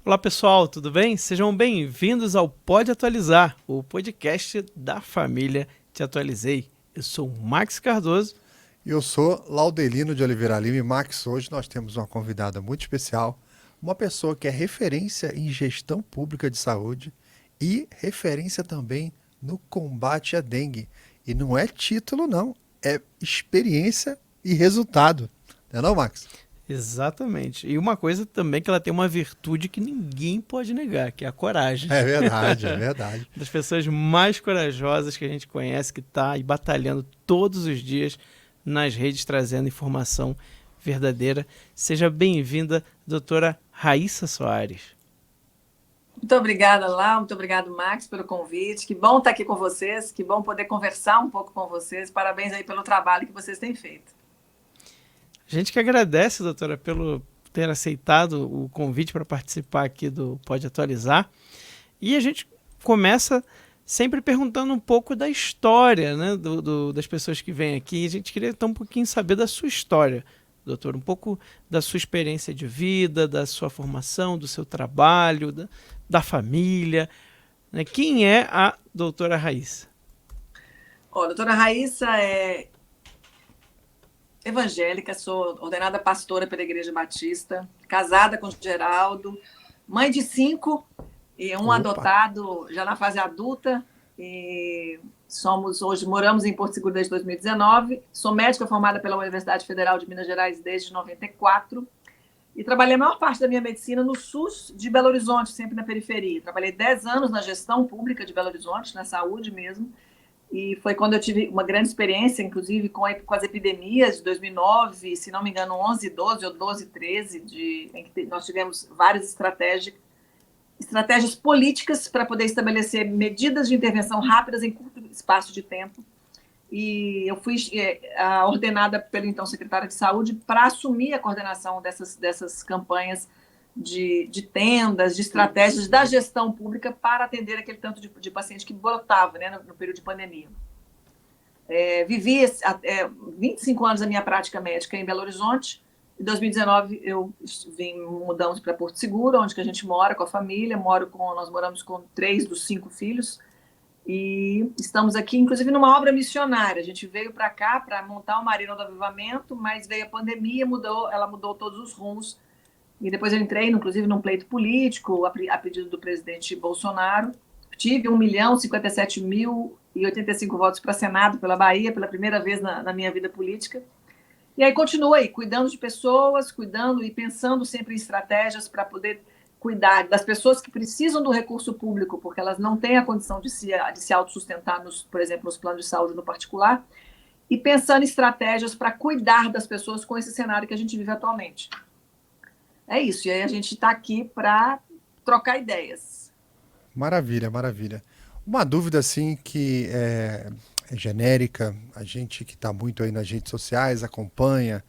Olá pessoal, tudo bem? Sejam bem-vindos ao Pode Atualizar, o podcast da família Te Atualizei. Eu sou o Max Cardoso. E eu sou Laudelino de Oliveira Lima e Max. Hoje nós temos uma convidada muito especial, uma pessoa que é referência em gestão pública de saúde e referência também no combate à dengue. E não é título, não, é experiência e resultado. Não é não, Max? Exatamente. E uma coisa também que ela tem uma virtude que ninguém pode negar, que é a coragem. É verdade, é verdade. Das pessoas mais corajosas que a gente conhece, que está aí batalhando todos os dias nas redes, trazendo informação verdadeira. Seja bem-vinda, doutora Raíssa Soares. Muito obrigada, Lau. Muito obrigado, Max, pelo convite. Que bom estar aqui com vocês, que bom poder conversar um pouco com vocês. Parabéns aí pelo trabalho que vocês têm feito. A gente que agradece, doutora, pelo ter aceitado o convite para participar aqui do Pode Atualizar. E a gente começa sempre perguntando um pouco da história, né, das pessoas que vêm aqui. A gente queria então um pouquinho saber da sua história, doutor, um pouco da sua experiência de vida, da sua formação, do seu trabalho, da família. Né? Quem é a doutora Raíssa? A doutora Raíssa é evangélica, sou ordenada pastora pela Igreja Batista, casada com Geraldo, mãe de 5 e um adotado já na fase adulta. E moramos em Porto Seguro desde 2019. Sou médica formada pela Universidade Federal de Minas Gerais desde 94 e trabalhei a maior parte da minha medicina no SUS de Belo Horizonte, sempre na periferia. Trabalhei 10 anos na gestão pública de Belo Horizonte, na saúde mesmo. E foi quando eu tive uma grande experiência, inclusive, com as epidemias de 2009, se não me engano, 11, 12 ou 12, 13, em que nós tivemos várias estratégias políticas para poder estabelecer medidas de intervenção rápidas em curto espaço de tempo. E eu fui ordenada pelo então secretário de Saúde para assumir a coordenação dessas campanhas de tendas, de estratégias da gestão pública para atender aquele tanto de paciente que brotava, né, no período de pandemia. Vivi 25 anos da minha prática médica em Belo Horizonte. Em 2019, mudamos para Porto Seguro, onde que a gente mora com a família. Nós moramos com 3 dos 5 filhos. E estamos aqui, inclusive, numa obra missionária. A gente veio para cá para montar uma arena do avivamento, mas veio a pandemia, ela mudou todos os rumos. E depois eu entrei, inclusive, num pleito político, a pedido do presidente Bolsonaro. Tive 1.057.085 votos para Senado pela Bahia, pela primeira vez na minha vida política. E aí continuo aí, cuidando de pessoas, cuidando e pensando sempre em estratégias para poder cuidar das pessoas que precisam do recurso público, porque elas não têm a condição de se autossustentar, por exemplo, nos planos de saúde no particular, e pensando em estratégias para cuidar das pessoas com esse cenário que a gente vive atualmente. É isso, e aí a gente está aqui para trocar ideias. Maravilha, maravilha. Uma dúvida assim que é genérica, a gente que está muito aí nas redes sociais acompanha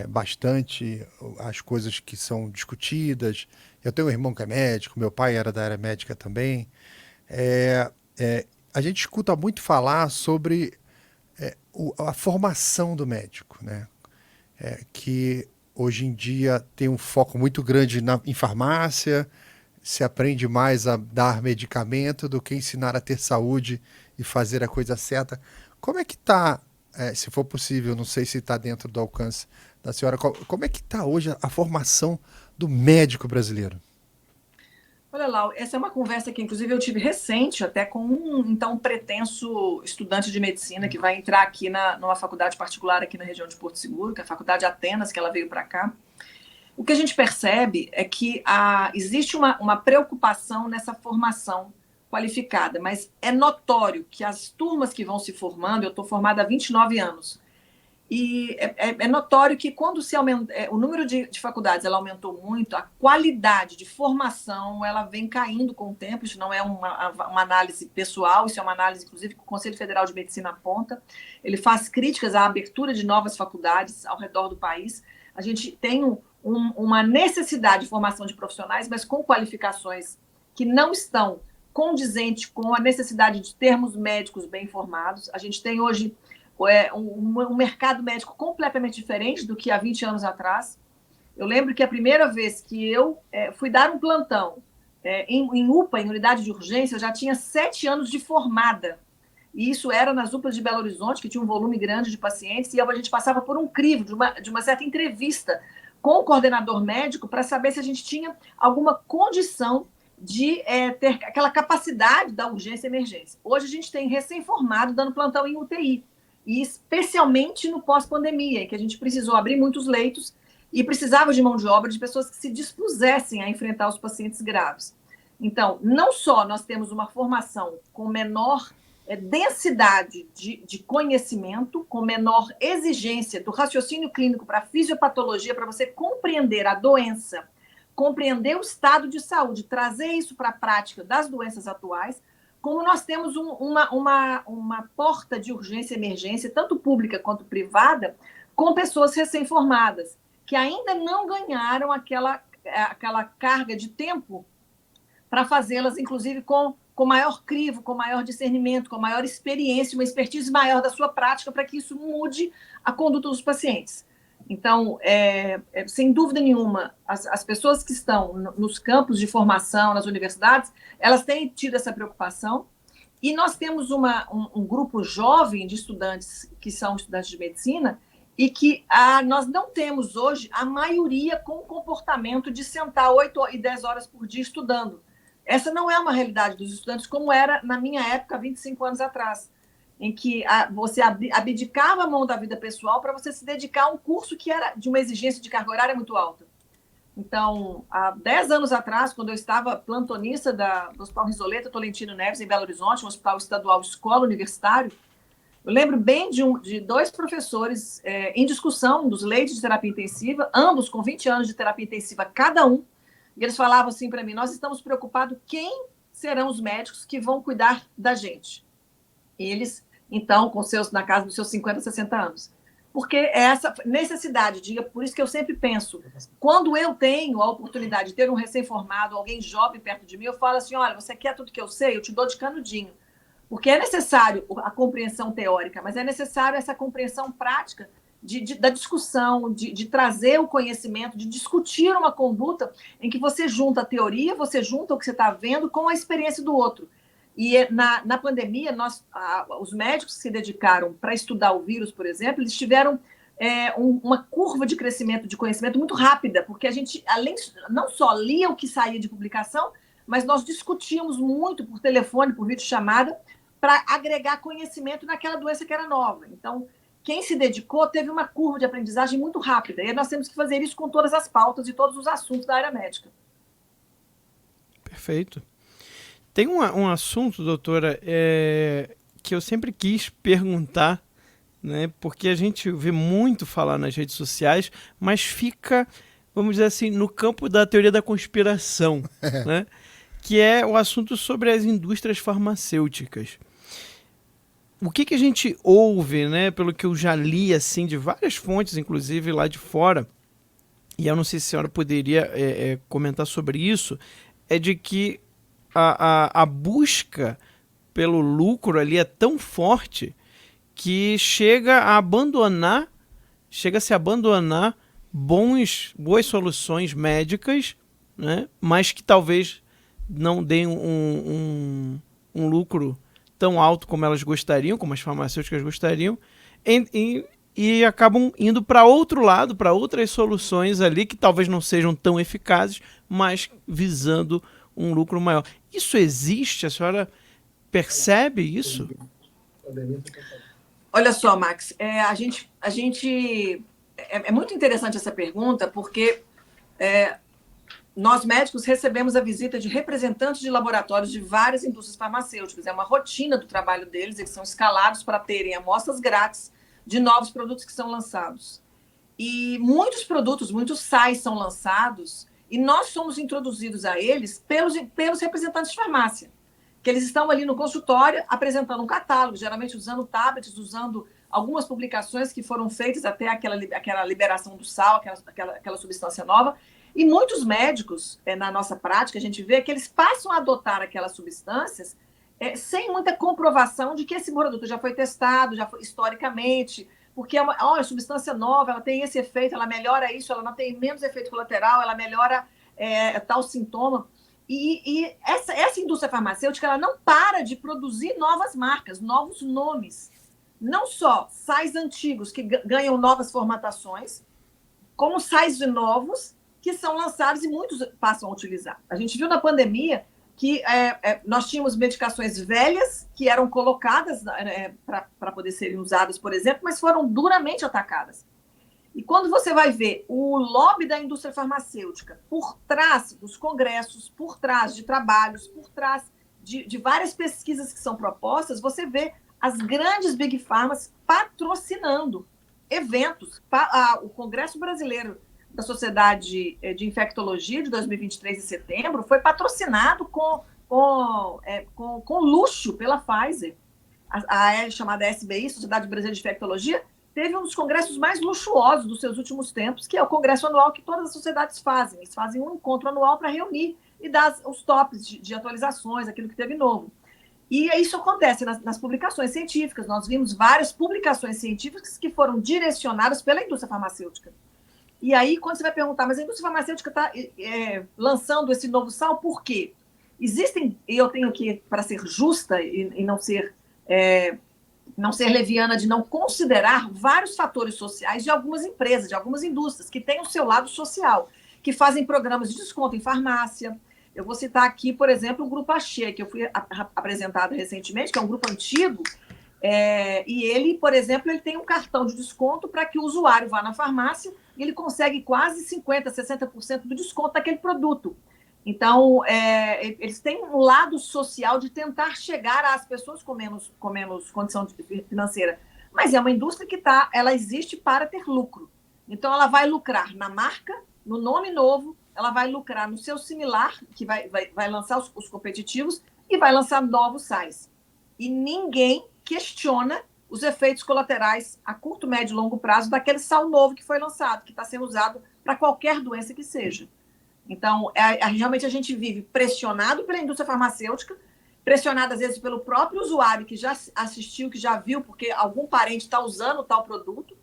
bastante as coisas que são discutidas. Eu tenho um irmão que é médico, meu pai era da área médica também. A gente escuta muito falar sobre a formação do médico, né? Que hoje em dia tem um foco muito grande em farmácia, se aprende mais a dar medicamento do que ensinar a ter saúde e fazer a coisa certa. Como é que está, se for possível, não sei se está dentro do alcance da senhora, como é que está hoje a formação do médico brasileiro? Olha lá, essa é uma conversa que, inclusive, eu tive recente, até com um pretenso estudante de medicina que vai entrar aqui numa faculdade particular aqui na região de Porto Seguro, que é a Faculdade Atenas, que ela veio para cá. O que a gente percebe é que existe uma preocupação nessa formação qualificada, mas é notório que as turmas que vão se formando, eu estou formada há 29 anos, e é notório que quando o número de faculdades ela aumentou muito, a qualidade de formação ela vem caindo com o tempo. Isso não é uma análise pessoal, isso é uma análise, inclusive, que o Conselho Federal de Medicina aponta. Ele faz críticas à abertura de novas faculdades ao redor do país. A gente tem uma necessidade de formação de profissionais, mas com qualificações que não estão condizentes com a necessidade de termos médicos bem formados. A gente tem hoje um mercado médico completamente diferente do que há 20 anos atrás. Eu lembro que a primeira vez que eu fui dar um plantão em UPA, em unidade de urgência, eu já tinha 7 anos de formada. E isso era nas UPAs de Belo Horizonte, que tinha um volume grande de pacientes, e a gente passava por um crivo de uma certa entrevista com o coordenador médico para saber se a gente tinha alguma condição de ter aquela capacidade da urgência e emergência. Hoje a gente tem recém-formado dando plantão em UTI, e especialmente no pós-pandemia, em que a gente precisou abrir muitos leitos e precisava de mão de obra de pessoas que se dispusessem a enfrentar os pacientes graves. Então, não só nós temos uma formação com menor densidade de conhecimento, com menor exigência do raciocínio clínico para a fisiopatologia, para você compreender a doença, compreender o estado de saúde, trazer isso para a prática das doenças atuais, como nós temos uma porta de urgência e emergência, tanto pública quanto privada, com pessoas recém-formadas, que ainda não ganharam aquela carga de tempo para fazê-las, inclusive, com maior crivo, com maior discernimento, com maior experiência, uma expertise maior da sua prática, para que isso mude a conduta dos pacientes. Então, sem dúvida nenhuma, as pessoas que estão nos campos de formação, nas universidades, elas têm tido essa preocupação, e nós temos um grupo jovem de estudantes que são estudantes de medicina, e que nós não temos hoje a maioria com o comportamento de sentar 8 e 10 horas por dia estudando. Essa não é uma realidade dos estudantes como era na minha época, 25 anos atrás, em que você abdicava a mão da vida pessoal para você se dedicar a um curso que era de uma exigência de carga horária muito alta. Então, há 10 anos atrás, quando eu estava plantonista do Hospital Risoleta Tolentino Neves, em Belo Horizonte, um hospital estadual escola universitário, eu lembro bem de 2 professores em discussão dos leitos de terapia intensiva, ambos com 20 anos de terapia intensiva cada um, e eles falavam assim para mim: nós estamos preocupados quem serão os médicos que vão cuidar da gente. Eles, então, na casa dos seus 50, 60 anos. Porque essa necessidade, por isso que eu sempre penso, quando eu tenho a oportunidade de ter um recém-formado, alguém jovem perto de mim, eu falo assim: olha, você quer tudo que eu sei? Eu te dou de canudinho. Porque é necessário a compreensão teórica, mas é necessário essa compreensão prática da discussão, de trazer o conhecimento, de discutir uma conduta em que você junta a teoria, você junta o que você está vendo com a experiência do outro. E na pandemia, os médicos que se dedicaram para estudar o vírus, por exemplo, eles tiveram uma curva de crescimento de conhecimento muito rápida, porque a gente, não só lia o que saía de publicação, mas nós discutíamos muito por telefone, por videochamada, para agregar conhecimento naquela doença que era nova. Então, quem se dedicou teve uma curva de aprendizagem muito rápida. E nós temos que fazer isso com todas as pautas e todos os assuntos da área médica. Perfeito. Tem um assunto, doutora, que eu sempre quis perguntar, né, porque a gente vê muito falar nas redes sociais, mas fica, vamos dizer assim, no campo da teoria da conspiração, né, que é o assunto sobre as indústrias farmacêuticas. O que a gente ouve, né, pelo que eu já li assim, de várias fontes, inclusive lá de fora, e eu não sei se a senhora poderia comentar sobre isso, é de que a busca pelo lucro ali é tão forte que chega a se abandonar boas soluções médicas, né, mas que talvez não deem um lucro tão alto como elas gostariam, como as farmacêuticas gostariam, e acabam indo para outro lado, para outras soluções ali que talvez não sejam tão eficazes, mas visando um lucro maior. Isso existe? A senhora percebe isso? Olha só, Max, é muito interessante essa pergunta, porque nós médicos recebemos a visita de representantes de laboratórios de várias indústrias farmacêuticas. É uma rotina do trabalho deles, eles são escalados para terem amostras grátis de novos produtos que são lançados. E muitos sais são lançados e nós somos introduzidos a eles pelos representantes de farmácia, que eles estão ali no consultório apresentando um catálogo, geralmente usando tablets, usando algumas publicações que foram feitas até aquela liberação do sal, aquela substância nova. E muitos médicos, na nossa prática, a gente vê que eles passam a adotar aquelas substâncias sem muita comprovação de que esse produto já foi testado, já foi historicamente, porque é uma substância nova, ela tem esse efeito, ela melhora isso, ela não tem menos efeito colateral, ela melhora tal sintoma. E essa indústria farmacêutica, ela não para de produzir novas marcas, novos nomes. Não só sais antigos que ganham novas formatações, como sais de novos que são lançados e muitos passam a utilizar. A gente viu na pandemia que nós tínhamos medicações velhas que eram colocadas para poder serem usadas, por exemplo, mas foram duramente atacadas. E quando você vai ver o lobby da indústria farmacêutica por trás dos congressos, por trás de trabalhos, por trás de várias pesquisas que são propostas, você vê as grandes Big Pharmas patrocinando eventos. O Congresso Brasileiro da Sociedade de Infectologia de 2023, em setembro, foi patrocinado com luxo pela Pfizer. A chamada SBI, Sociedade Brasileira de Infectologia, teve um dos congressos mais luxuosos dos seus últimos tempos, que é o congresso anual que todas as sociedades fazem. Eles fazem um encontro anual para reunir e dar os tops de atualizações, aquilo que teve novo. E isso acontece nas publicações científicas. Nós vimos várias publicações científicas que foram direcionadas pela indústria farmacêutica. E aí, quando você vai perguntar, mas a indústria farmacêutica está lançando esse novo sal, por quê? Existem, e eu tenho que, para ser justa e não ser leviana, de não considerar vários fatores sociais de algumas empresas, de algumas indústrias, que têm o seu lado social, que fazem programas de desconto em farmácia. Eu vou citar aqui, por exemplo, o Grupo Axê, que eu fui apresentado recentemente, que é um grupo antigo, e ele, por exemplo, ele tem um cartão de desconto para que o usuário vá na farmácia e ele consegue quase 50%, 60% do desconto daquele produto. Então, eles têm um lado social de tentar chegar às pessoas com menos condição financeira. Mas é uma indústria que ela existe para ter lucro. Então, ela vai lucrar na marca, no nome novo, ela vai lucrar no seu similar, que vai lançar os competitivos, e vai lançar novos sais. E ninguém questiona os efeitos colaterais a curto, médio e longo prazo daquele sal novo que foi lançado, que está sendo usado para qualquer doença que seja. Então, realmente a gente vive pressionado pela indústria farmacêutica, pressionado às vezes pelo próprio usuário que já assistiu, que já viu, porque algum parente está usando tal produto,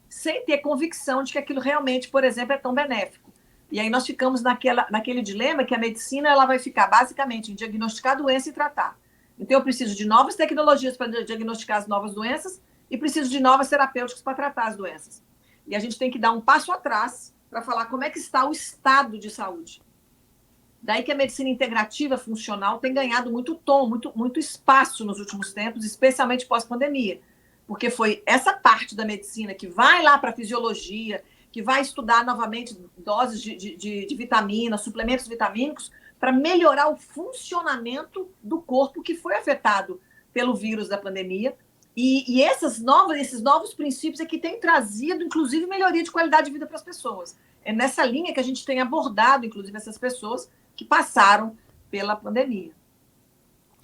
sem ter convicção de que aquilo realmente, por exemplo, é tão benéfico. E aí nós ficamos naquele dilema que a medicina ela vai ficar basicamente em diagnosticar a doença e tratar. Então, eu preciso de novas tecnologias para diagnosticar as novas doenças e preciso de novas terapêuticas para tratar as doenças. E a gente tem que dar um passo atrás para falar como é que está o estado de saúde. Daí que a medicina integrativa funcional tem ganhado muito tom, muito espaço nos últimos tempos, especialmente pós-pandemia, porque foi essa parte da medicina que vai lá para a fisiologia, que vai estudar novamente doses de vitaminas, suplementos vitamínicos, para melhorar o funcionamento do corpo que foi afetado pelo vírus da pandemia. E esses novos princípios é que têm trazido, inclusive, melhoria de qualidade de vida para as pessoas. É nessa linha que a gente tem abordado, inclusive, essas pessoas que passaram pela pandemia.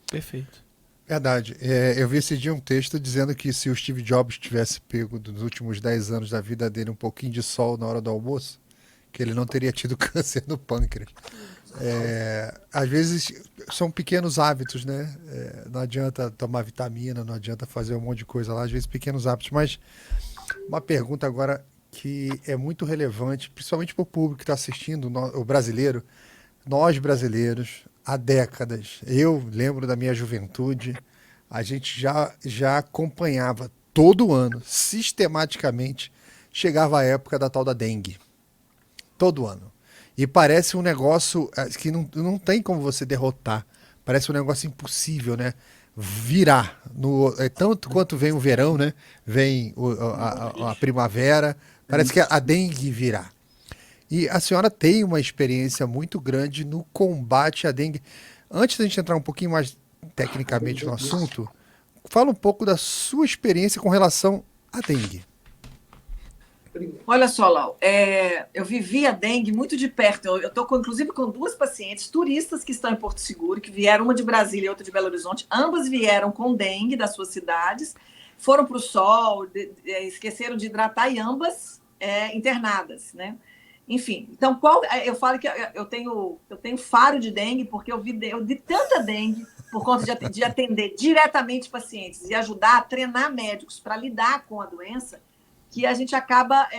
Perfeito. Verdade. Eu vi esse dia um texto dizendo que se o Steve Jobs tivesse pego nos últimos 10 anos da vida dele um pouquinho de sol na hora do almoço, que ele não teria tido câncer no pâncreas. Às vezes são pequenos hábitos, né? Não adianta tomar vitamina, não adianta fazer um monte de coisa lá, às vezes pequenos hábitos. Mas uma pergunta agora que é muito relevante, principalmente para o público que está assistindo, o brasileiro, nós brasileiros, há décadas, eu lembro da minha juventude, a gente já acompanhava todo ano, sistematicamente, chegava a época da tal da dengue. Todo ano. E parece um negócio que não tem como você derrotar. Parece um negócio impossível, né? Virar. Tanto quanto vem o verão, né? Vem a primavera. Parece que a dengue virá. E a senhora tem uma experiência muito grande no combate à dengue. Antes da gente entrar um pouquinho mais tecnicamente no assunto, fala um pouco da sua experiência com relação à dengue. Olha só, Lau, eu vivi a dengue muito de perto. Eu estou, inclusive, com duas pacientes turistas que estão em Porto Seguro, que vieram, uma de Brasília e outra de Belo Horizonte. Ambas vieram com dengue das suas cidades, foram para o sol, esqueceram de hidratar e ambas internadas, né? Enfim, então eu falo que eu tenho faro de dengue, porque eu vi tanta dengue por conta de atender diretamente pacientes e ajudar a treinar médicos para lidar com a doença, que a gente acaba,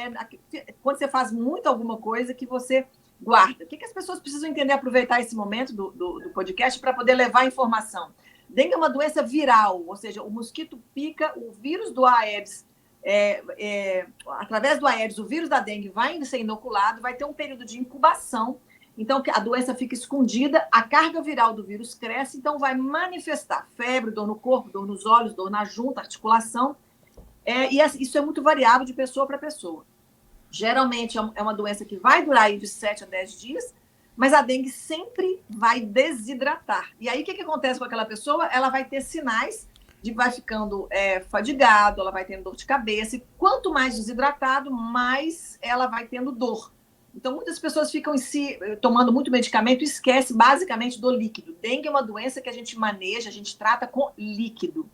quando você faz muito alguma coisa, que você guarda. O que as pessoas precisam entender, aproveitar esse momento do podcast para poder levar informação? Dengue é uma doença viral, ou seja, o mosquito pica, o vírus do Aedes, através do Aedes, o vírus da dengue vai ser inoculado, vai ter um período de incubação, então a doença fica escondida, a carga viral do vírus cresce, então vai manifestar febre, dor no corpo, dor nos olhos, dor na junta, articulação, e isso é muito variável de pessoa para pessoa. Geralmente é uma doença que vai durar aí de 7 a 10 dias, mas a dengue sempre vai desidratar. E aí o que acontece com aquela pessoa? Ela vai ter sinais vai ficando fadigado, ela vai tendo dor de cabeça, e quanto mais desidratado, mais ela vai tendo dor. Então, muitas pessoas ficam tomando muito medicamento e esquecem basicamente do líquido. Dengue é uma doença que a gente maneja, a gente trata com líquido.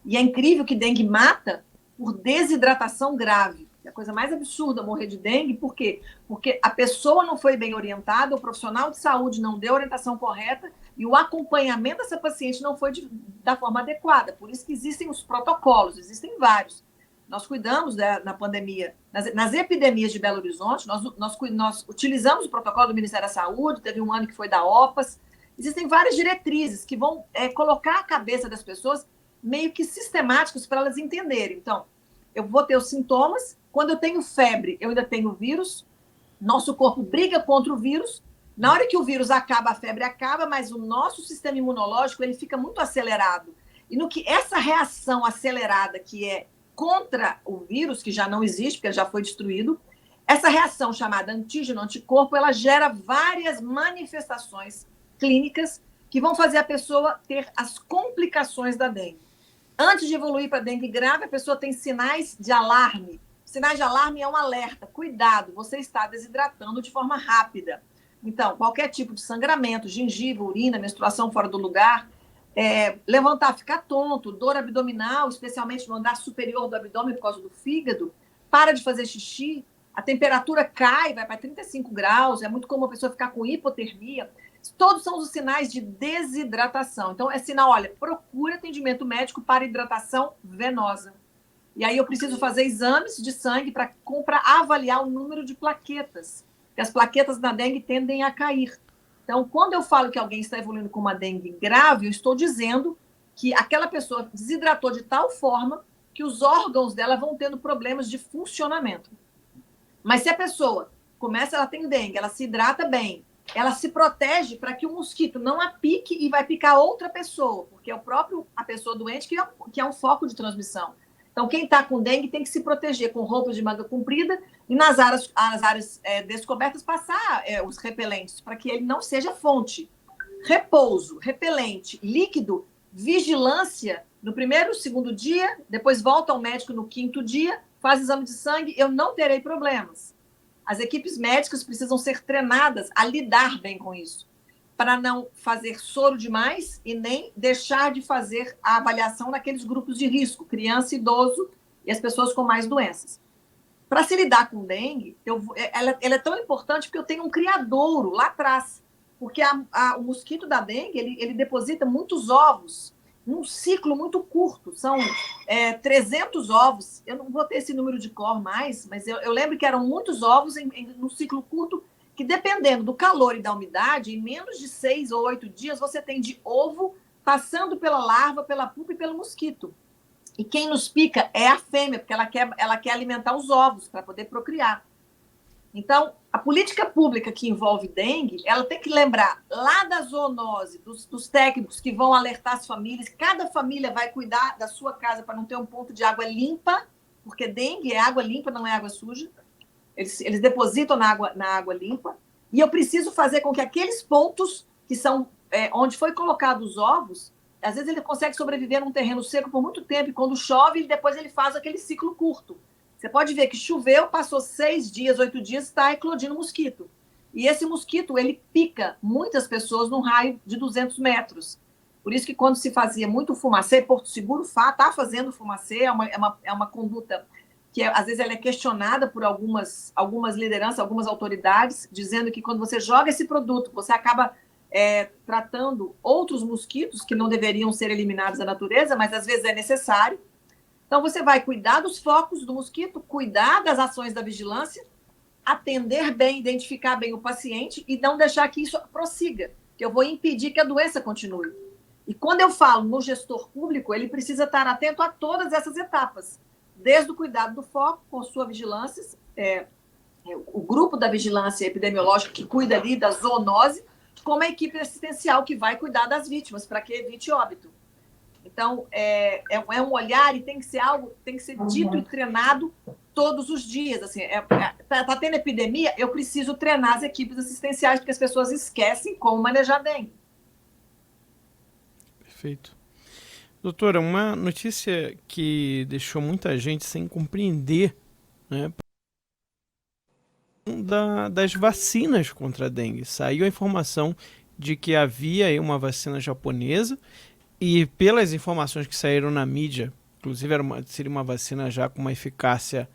E é incrível que dengue mata por desidratação grave. É a coisa mais absurda morrer de dengue, por quê? Porque a pessoa não foi bem orientada, o profissional de saúde não deu a orientação correta e o acompanhamento dessa paciente não foi da forma adequada. Por isso que existem os protocolos, existem vários. Nós cuidamos na pandemia, nas epidemias de Belo Horizonte, nós utilizamos o protocolo do Ministério da Saúde, teve um ano que foi da OPAS. Existem várias diretrizes que vão colocar a cabeça das pessoas meio que sistemáticos para elas entenderem. Então, eu vou ter os sintomas, quando eu tenho febre, eu ainda tenho vírus, nosso corpo briga contra o vírus, na hora que o vírus acaba, a febre acaba, mas o nosso sistema imunológico ele fica muito acelerado. E no que essa reação acelerada, que é contra o vírus, que já não existe, porque ele já foi destruído, essa reação chamada antígeno-anticorpo, ela gera várias manifestações clínicas que vão fazer a pessoa ter as complicações da dengue. Antes de evoluir para dengue grave, a pessoa tem sinais de alarme. Sinais de alarme é um alerta. Cuidado, você está desidratando de forma rápida. Então, qualquer tipo de sangramento, gengiva, urina, menstruação fora do lugar, levantar, ficar tonto, dor abdominal, especialmente no andar superior do abdômen por causa do fígado, para de fazer xixi, a temperatura cai, vai para 35 graus, é muito comum a pessoa ficar com hipotermia. Todos são os sinais de desidratação. Então, é sinal, olha, procure atendimento médico para hidratação venosa. E aí eu preciso fazer exames de sangue para avaliar o número de plaquetas. Porque as plaquetas da dengue tendem a cair. Então, quando eu falo que alguém está evoluindo com uma dengue grave, eu estou dizendo que aquela pessoa desidratou de tal forma que os órgãos dela vão tendo problemas de funcionamento. Mas se a pessoa ela tem dengue, ela se hidrata bem, ela se protege para que o mosquito não a pique e vai picar outra pessoa, porque é a pessoa doente que é um foco de transmissão. Então, quem está com dengue tem que se proteger com roupas de manga comprida e nas áreas descobertas passar os repelentes, para que ele não seja fonte. Repouso, repelente, líquido, vigilância no primeiro, segundo dia, depois volta ao médico no 5º dia, faz exame de sangue, eu não terei problemas. As equipes médicas precisam ser treinadas a lidar bem com isso, para não fazer soro demais e nem deixar de fazer a avaliação naqueles grupos de risco, criança, idoso e as pessoas com mais doenças. Para se lidar com dengue, ela é tão importante porque eu tenho um criadouro lá atrás, porque o mosquito da dengue, ele deposita muitos ovos, num ciclo muito curto, são 300 ovos, eu não vou ter esse número de cor mais, mas eu lembro que eram muitos ovos num ciclo curto, que dependendo do calor e da umidade, em menos de 6 ou 8 dias, você tem de ovo passando pela larva, pela pupa e pelo mosquito. E quem nos pica é a fêmea, porque ela quer alimentar os ovos para poder procriar. Então, a política pública que envolve dengue, ela tem que lembrar lá da zoonose, dos técnicos que vão alertar as famílias, cada família vai cuidar da sua casa para não ter um ponto de água limpa, porque dengue é água limpa, não é água suja. Eles depositam na água limpa, e eu preciso fazer com que aqueles pontos que são onde foi colocado os ovos, às vezes ele consegue sobreviver num terreno seco por muito tempo, e quando chove, depois ele faz aquele ciclo curto. Você pode ver que choveu, passou 6 dias, 8 dias, está eclodindo mosquito. E esse mosquito, ele pica muitas pessoas num raio de 200 metros. Por isso que quando se fazia muito fumacê, Porto Seguro está fazendo fumacê, é uma conduta que às vezes ela é questionada por algumas lideranças, algumas autoridades, dizendo que quando você joga esse produto, você acaba tratando outros mosquitos que não deveriam ser eliminados da natureza, mas às vezes é necessário. Então, você vai cuidar dos focos do mosquito, cuidar das ações da vigilância, atender bem, identificar bem o paciente e não deixar que isso prossiga, que eu vou impedir que a doença continue. E quando eu falo no gestor público, ele precisa estar atento a todas essas etapas, desde o cuidado do foco, com sua vigilância, o grupo da vigilância epidemiológica que cuida ali da zoonose, como a equipe assistencial que vai cuidar das vítimas, para que evite óbito. Então, é um olhar e tem que ser algo, tem que ser dito e treinado todos os dias. Assim, tá tendo epidemia, eu preciso treinar as equipes assistenciais, porque as pessoas esquecem como manejar dengue. Perfeito. Doutora, uma notícia que deixou muita gente sem compreender, né, das vacinas contra a dengue. Saiu a informação de que havia aí uma vacina japonesa e pelas informações que saíram na mídia, inclusive seria uma vacina já com uma eficácia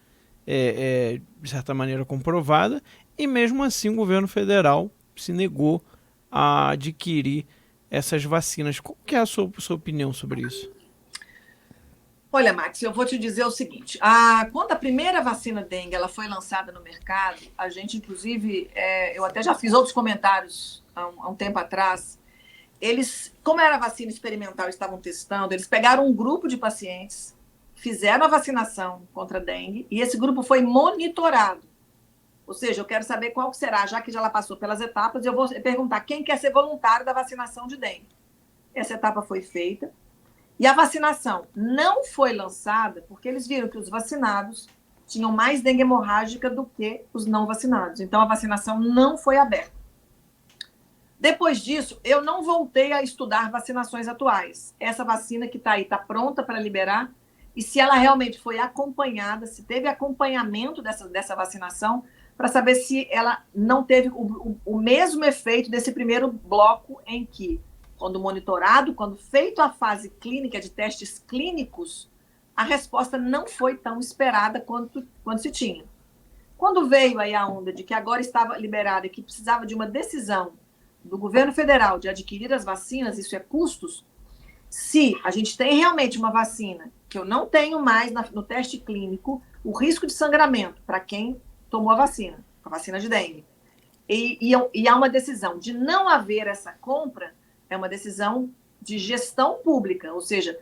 de certa maneira comprovada, e mesmo assim o governo federal se negou a adquirir essas vacinas. Qual que é a sua opinião sobre isso? Olha, Max, eu vou te dizer o seguinte, quando a primeira vacina dengue ela foi lançada no mercado, a gente, inclusive, eu até já fiz outros comentários há um tempo atrás, eles, como era vacina experimental, estavam testando, eles pegaram um grupo de pacientes, fizeram a vacinação contra a dengue, e esse grupo foi monitorado. Ou seja, eu quero saber qual será, já que já ela passou pelas etapas, eu vou perguntar quem quer ser voluntário da vacinação de dengue. Essa etapa foi feita. E a vacinação não foi lançada porque eles viram que os vacinados tinham mais dengue hemorrágica do que os não vacinados. Então, a vacinação não foi aberta. Depois disso, eu não voltei a estudar vacinações atuais. Essa vacina que está aí está pronta para liberar. E se ela realmente foi acompanhada, se teve acompanhamento dessa vacinação, para saber se ela não teve o mesmo efeito desse primeiro bloco em que, quando monitorado, quando feito a fase clínica de testes clínicos, a resposta não foi tão esperada quanto se tinha. Quando veio aí a onda de que agora estava liberada e que precisava de uma decisão do governo federal de adquirir as vacinas, isso é custos, se a gente tem realmente uma vacina que eu não tenho mais no teste clínico, o risco de sangramento para quem tomou a vacina de dengue, e há uma decisão de não haver essa compra, é uma decisão de gestão pública, ou seja,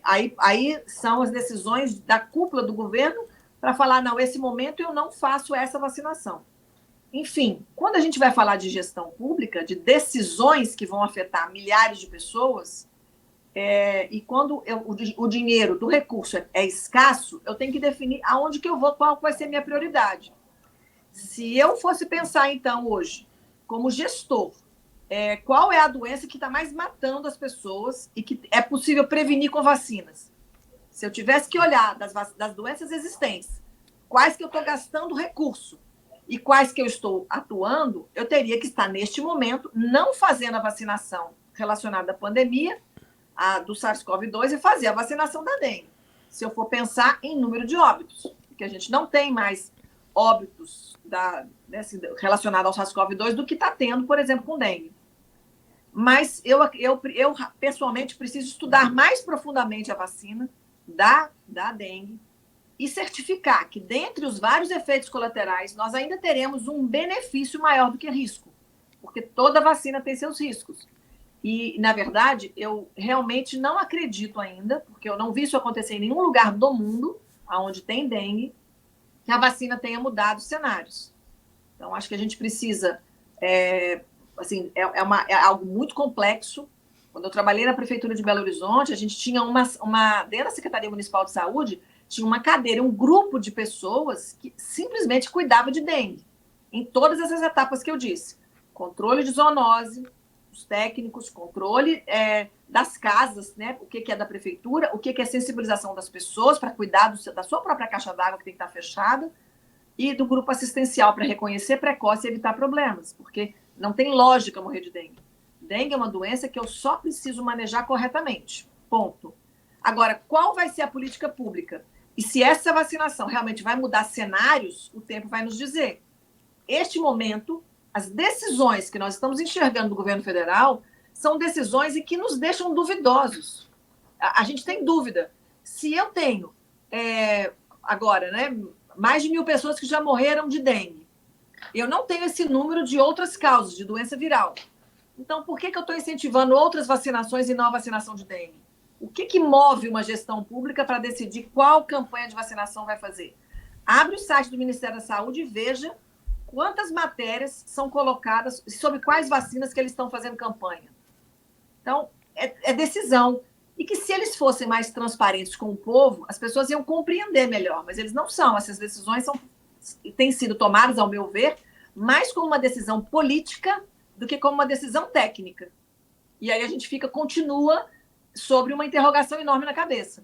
aí são as decisões da cúpula do governo para falar, não, esse momento eu não faço essa vacinação. Enfim, quando a gente vai falar de gestão pública, de decisões que vão afetar milhares de pessoas, e quando o dinheiro do recurso é escasso, eu tenho que definir aonde que eu vou, qual vai ser a minha prioridade. Se eu fosse pensar, então, hoje, como gestor, qual é a doença que está mais matando as pessoas e que é possível prevenir com vacinas? Se eu tivesse que olhar das doenças existentes, quais que eu estou gastando recurso e quais que eu estou atuando, eu teria que estar, neste momento, não fazendo a vacinação relacionada à pandemia, do SARS-CoV-2, e fazer a vacinação da dengue. Se eu for pensar em número de óbitos, porque a gente não tem mais óbitos relacionados ao SARS-CoV-2 do que está tendo, por exemplo, com dengue. Mas eu pessoalmente, preciso estudar mais profundamente a vacina da dengue e certificar que, dentre os vários efeitos colaterais, nós ainda teremos um benefício maior do que risco, porque toda vacina tem seus riscos. E, na verdade, eu realmente não acredito ainda, porque eu não vi isso acontecer em nenhum lugar do mundo onde tem dengue, que a vacina tenha mudado os cenários. Então, acho que a gente precisa... é algo muito complexo. Quando eu trabalhei na Prefeitura de Belo Horizonte, a gente tinha dentro da Secretaria Municipal de Saúde, tinha uma cadeira, um grupo de pessoas que simplesmente cuidava de dengue, em todas essas etapas que eu disse. Controle de zoonose, os técnicos, controle das casas, né? O que é da prefeitura, o que é sensibilização das pessoas para cuidar da sua própria caixa d'água, que tem que estar fechada, e do grupo assistencial para reconhecer precoce e evitar problemas, porque não tem lógica morrer de dengue. Dengue é uma doença que eu só preciso manejar corretamente. Ponto. Agora, qual vai ser a política pública? E se essa vacinação realmente vai mudar cenários, o tempo vai nos dizer. Este momento, as decisões que nós estamos enxergando do governo federal são decisões em que nos deixam duvidosos. A gente tem dúvida Se eu tenho, agora, né, mais de 1.000 pessoas que já morreram de dengue, eu não tenho esse número de outras causas de doença viral. Então, por que eu estou incentivando outras vacinações e não a vacinação de dengue? O que move uma gestão pública para decidir qual campanha de vacinação vai fazer? Abre o site do Ministério da Saúde e veja quantas matérias são colocadas sobre quais vacinas que eles estão fazendo campanha. Então, é decisão. E que se eles fossem mais transparentes com o povo, as pessoas iam compreender melhor, mas eles não são. Essas decisões têm sido tomadas, ao meu ver, mais como uma decisão política do que como uma decisão técnica. E aí a gente continua sobre uma interrogação enorme na cabeça.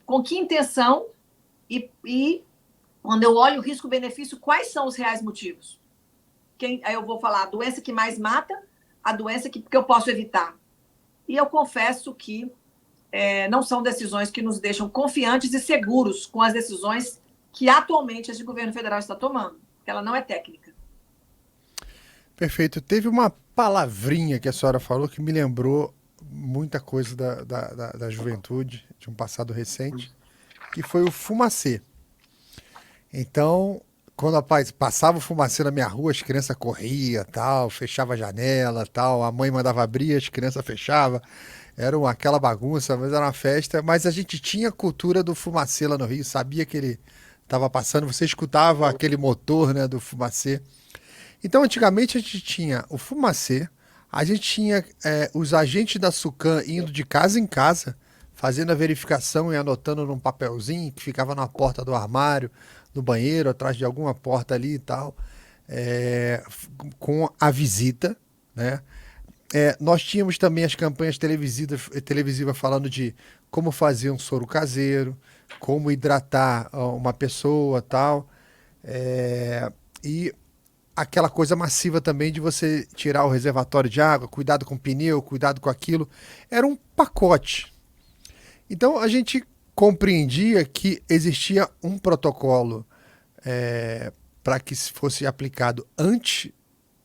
Com que intenção e quando eu olho o risco-benefício, quais são os reais motivos? Aí eu vou falar a doença que mais mata, a doença que eu posso evitar. E eu confesso que não são decisões que nos deixam confiantes e seguros com as decisões que atualmente esse governo federal está tomando, porque ela não é técnica. Perfeito. Teve uma palavrinha que a senhora falou que me lembrou muita coisa da juventude, de um passado recente, que foi o fumacê. Então, quando passava o fumacê na minha rua, as crianças corriam, tal, fechava a janela, tal, a mãe mandava abrir, as crianças fechavam. Era aquela bagunça, mas era uma festa. Mas a gente tinha a cultura do fumacê lá no Rio, sabia que ele estava passando, você escutava aquele motor, né, do fumacê. Então, antigamente a gente tinha o fumacê, a gente tinha os agentes da SUCAM indo de casa em casa, fazendo a verificação e anotando num papelzinho que ficava na porta do armário, no banheiro, atrás de alguma porta ali e tal, com a visita, né? Nós tínhamos também as campanhas televisivas falando de como fazer um soro caseiro, como hidratar uma pessoa tal, e aquela coisa massiva também de você tirar o reservatório de água, cuidado com o pneu, cuidado com aquilo. Era um pacote. Então a gente compreendia que existia um protocolo para que fosse aplicado antes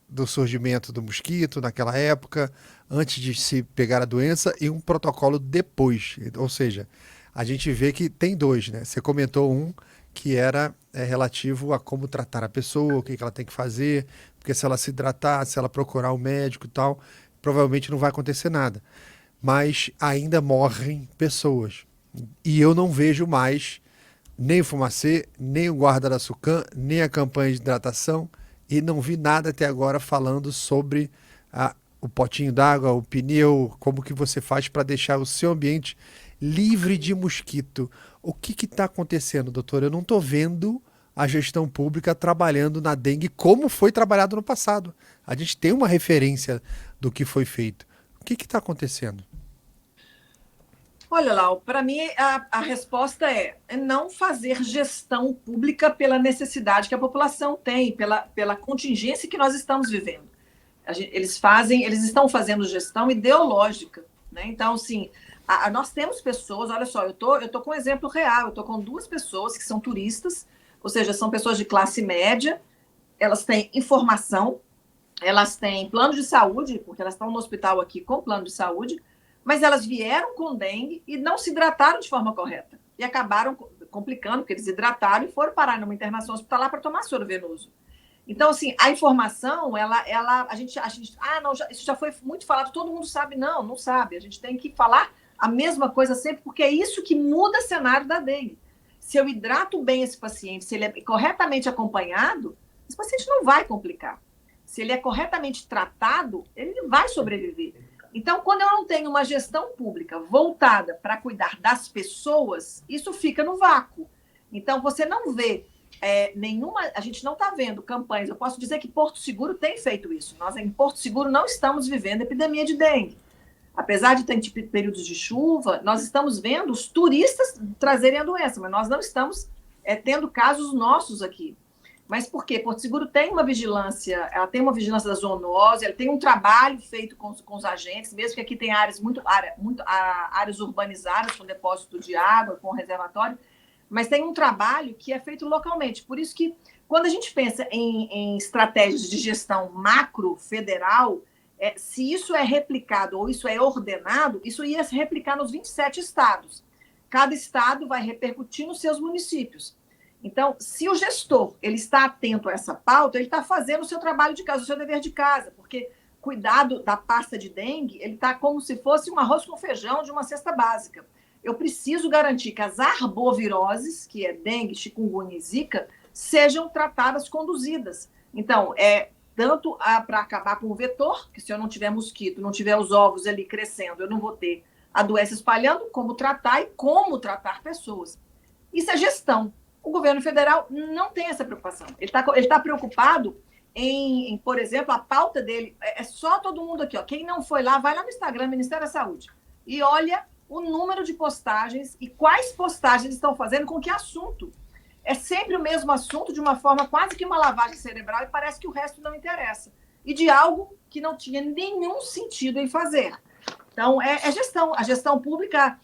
do surgimento do mosquito, naquela época, antes de se pegar a doença, e um protocolo depois. Ou seja, a gente vê que tem dois, né? Você comentou um que era relativo a como tratar a pessoa, o que ela tem que fazer, porque se ela se hidratar, se ela procurar o médico e tal, provavelmente não vai acontecer nada. Mas ainda morrem pessoas. E eu não vejo mais nem o fumacê, nem o guarda da SUCAM, nem a campanha de hidratação, e não vi nada até agora falando sobre o potinho d'água, o pneu, como que você faz para deixar o seu ambiente livre de mosquito. O que está acontecendo, doutor? Eu não estou vendo a gestão pública trabalhando na dengue como foi trabalhado no passado. A gente tem uma referência do que foi feito. O que está acontecendo? Olha, Lau, para mim a resposta é não fazer gestão pública pela necessidade que a população tem, pela contingência que nós estamos vivendo. Eles estão fazendo gestão ideológica, né? Então, assim, nós temos pessoas, olha só, eu tô com um exemplo real, eu tô com 2 pessoas que são turistas, ou seja, são pessoas de classe média, elas têm informação, elas têm plano de saúde, porque elas estão no hospital aqui com plano de saúde, mas elas vieram com dengue e não se hidrataram de forma correta. E acabaram complicando, porque eles hidrataram e foram parar numa internação hospitalar para tomar soro venoso. Então, assim, a informação, a gente não, isso já foi muito falado, todo mundo sabe. Não sabe. A gente tem que falar a mesma coisa sempre, porque é isso que muda o cenário da dengue. Se eu hidrato bem esse paciente, se ele é corretamente acompanhado, esse paciente não vai complicar. Se ele é corretamente tratado, ele vai sobreviver. Então, quando eu não tenho uma gestão pública voltada para cuidar das pessoas, isso fica no vácuo. Então, você não vê a gente não está vendo campanhas. Eu posso dizer que Porto Seguro tem feito isso. Nós, em Porto Seguro, não estamos vivendo epidemia de dengue. Apesar de ter períodos de chuva, nós estamos vendo os turistas trazerem a doença, mas nós não estamos tendo casos nossos aqui. Mas por quê? Porto Seguro tem uma vigilância, ela tem uma vigilância da zoonose, ela tem um trabalho feito com os agentes, mesmo que aqui tem áreas áreas urbanizadas, com depósito de água, com reservatório, mas tem um trabalho que é feito localmente. Por isso que, quando a gente pensa em estratégias de gestão macro federal, se isso é replicado ou isso é ordenado, isso ia se replicar nos 27 estados. cada estado vai repercutir nos seus municípios. Então, se o gestor ele está atento a essa pauta, ele está fazendo o seu trabalho de casa, o seu dever de casa, porque cuidado da pasta de dengue, ele está como se fosse um arroz com feijão de uma cesta básica. Eu preciso garantir que as arboviroses, que é dengue, chikungunya e zika, sejam tratadas, conduzidas. Então, tanto para acabar com o vetor, que se eu não tiver mosquito, não tiver os ovos ali crescendo, eu não vou ter a doença espalhando, como tratar e como tratar pessoas. Isso é gestão. O governo federal não tem essa preocupação. Ele tá preocupado por exemplo, a pauta dele é só todo mundo aqui, ó. Quem não foi lá, vai lá no Instagram, Ministério da Saúde, e olha o número de postagens e quais postagens estão fazendo com que assunto. É sempre o mesmo assunto, de uma forma quase que uma lavagem cerebral, e parece que o resto não interessa. E de algo que não tinha nenhum sentido em fazer. Então, é gestão. A gestão pública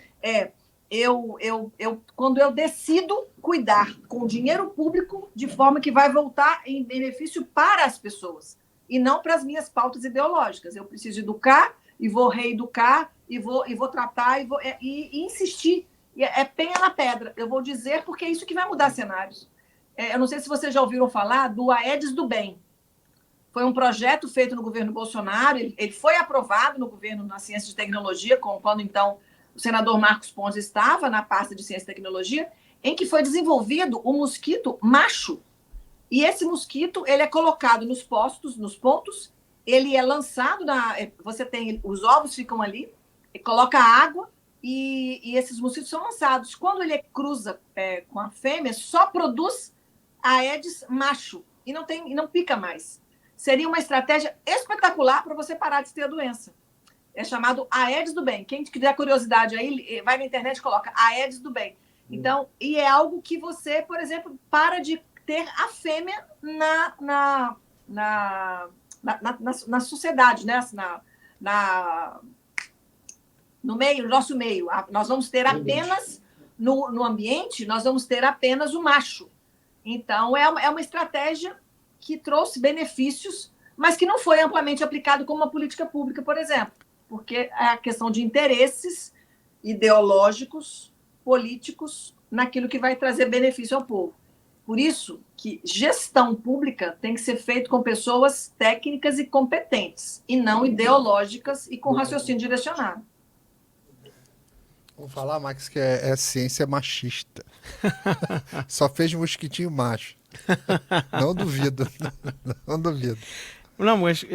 quando eu decido cuidar com dinheiro público de forma que vai voltar em benefício para as pessoas e não para as minhas pautas ideológicas. Eu preciso educar e vou reeducar e vou tratar e insistir. É penha na pedra. Eu vou dizer porque é isso que vai mudar cenários. Eu não sei se vocês já ouviram falar do Aedes do Bem. Foi um projeto feito no governo Bolsonaro, ele foi aprovado no governo na Ciência e Tecnologia, quando então o senador Marcos Pontes estava na pasta de Ciência e Tecnologia, em que foi desenvolvido o mosquito macho. E esse mosquito, ele é colocado nos pontos, ele é lançado, os ovos ficam ali, coloca água e esses mosquitos são lançados. Quando ele cruza com a fêmea, só produz Aedes macho e não pica mais. Seria uma estratégia espetacular para você parar de ter a doença. É chamado Aedes do Bem. Quem tiver curiosidade aí, vai na internet e coloca Aedes do Bem. Então, e é algo que você, por exemplo, para de ter a fêmea na sociedade, né? No nosso meio. Nós vamos ter apenas, no ambiente, nós vamos ter apenas o macho. Então, é uma estratégia que trouxe benefícios, mas que não foi amplamente aplicado como uma política pública, por exemplo. Porque é a questão de interesses ideológicos, políticos, naquilo que vai trazer benefício ao povo. Por isso que gestão pública tem que ser feita com pessoas técnicas e competentes, e não ideológicas e com raciocínio direcionado. Vamos falar, Max, que é ciência machista. Só fez mosquitinho macho. Não duvido. Não duvido. Não, mas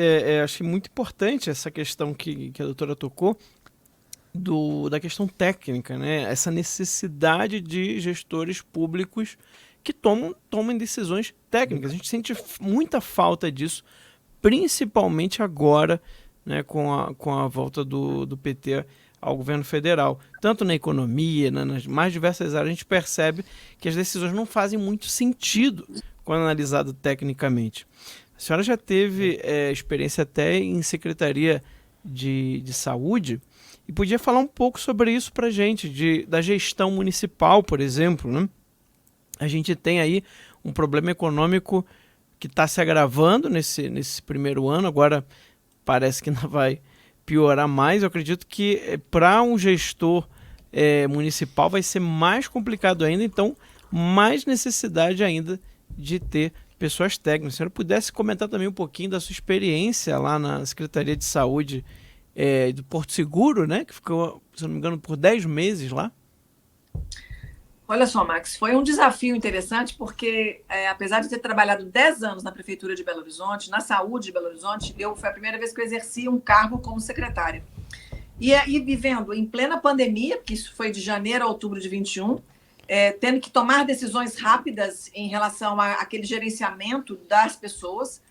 achei muito importante essa questão que a doutora tocou, da questão técnica, né? Essa necessidade de gestores públicos que tomem decisões técnicas. A gente sente muita falta disso, principalmente agora, né, com a volta do PT ao governo federal. Tanto na economia, nas mais diversas áreas, a gente percebe que as decisões não fazem muito sentido quando analisado tecnicamente. A senhora já teve experiência até em Secretaria de Saúde e podia falar um pouco sobre isso para a gente, da gestão municipal, por exemplo, né? A gente tem aí um problema econômico que está se agravando nesse primeiro ano, agora parece que não vai piorar mais. Eu acredito que para um gestor municipal vai ser mais complicado ainda, então mais necessidade ainda de ter pessoas técnicas. Se a senhora pudesse comentar também um pouquinho da sua experiência lá na Secretaria de Saúde do Porto Seguro, né? Que ficou, se não me engano, por 10 meses lá. Olha só, Max, foi um desafio interessante porque, apesar de ter trabalhado 10 anos na Prefeitura de Belo Horizonte, na saúde de Belo Horizonte, foi a primeira vez que eu exerci um cargo como secretária. E aí, vivendo em plena pandemia, que isso foi de janeiro a outubro de 21, tendo que tomar decisões rápidas em relação àquele gerenciamento das pessoas.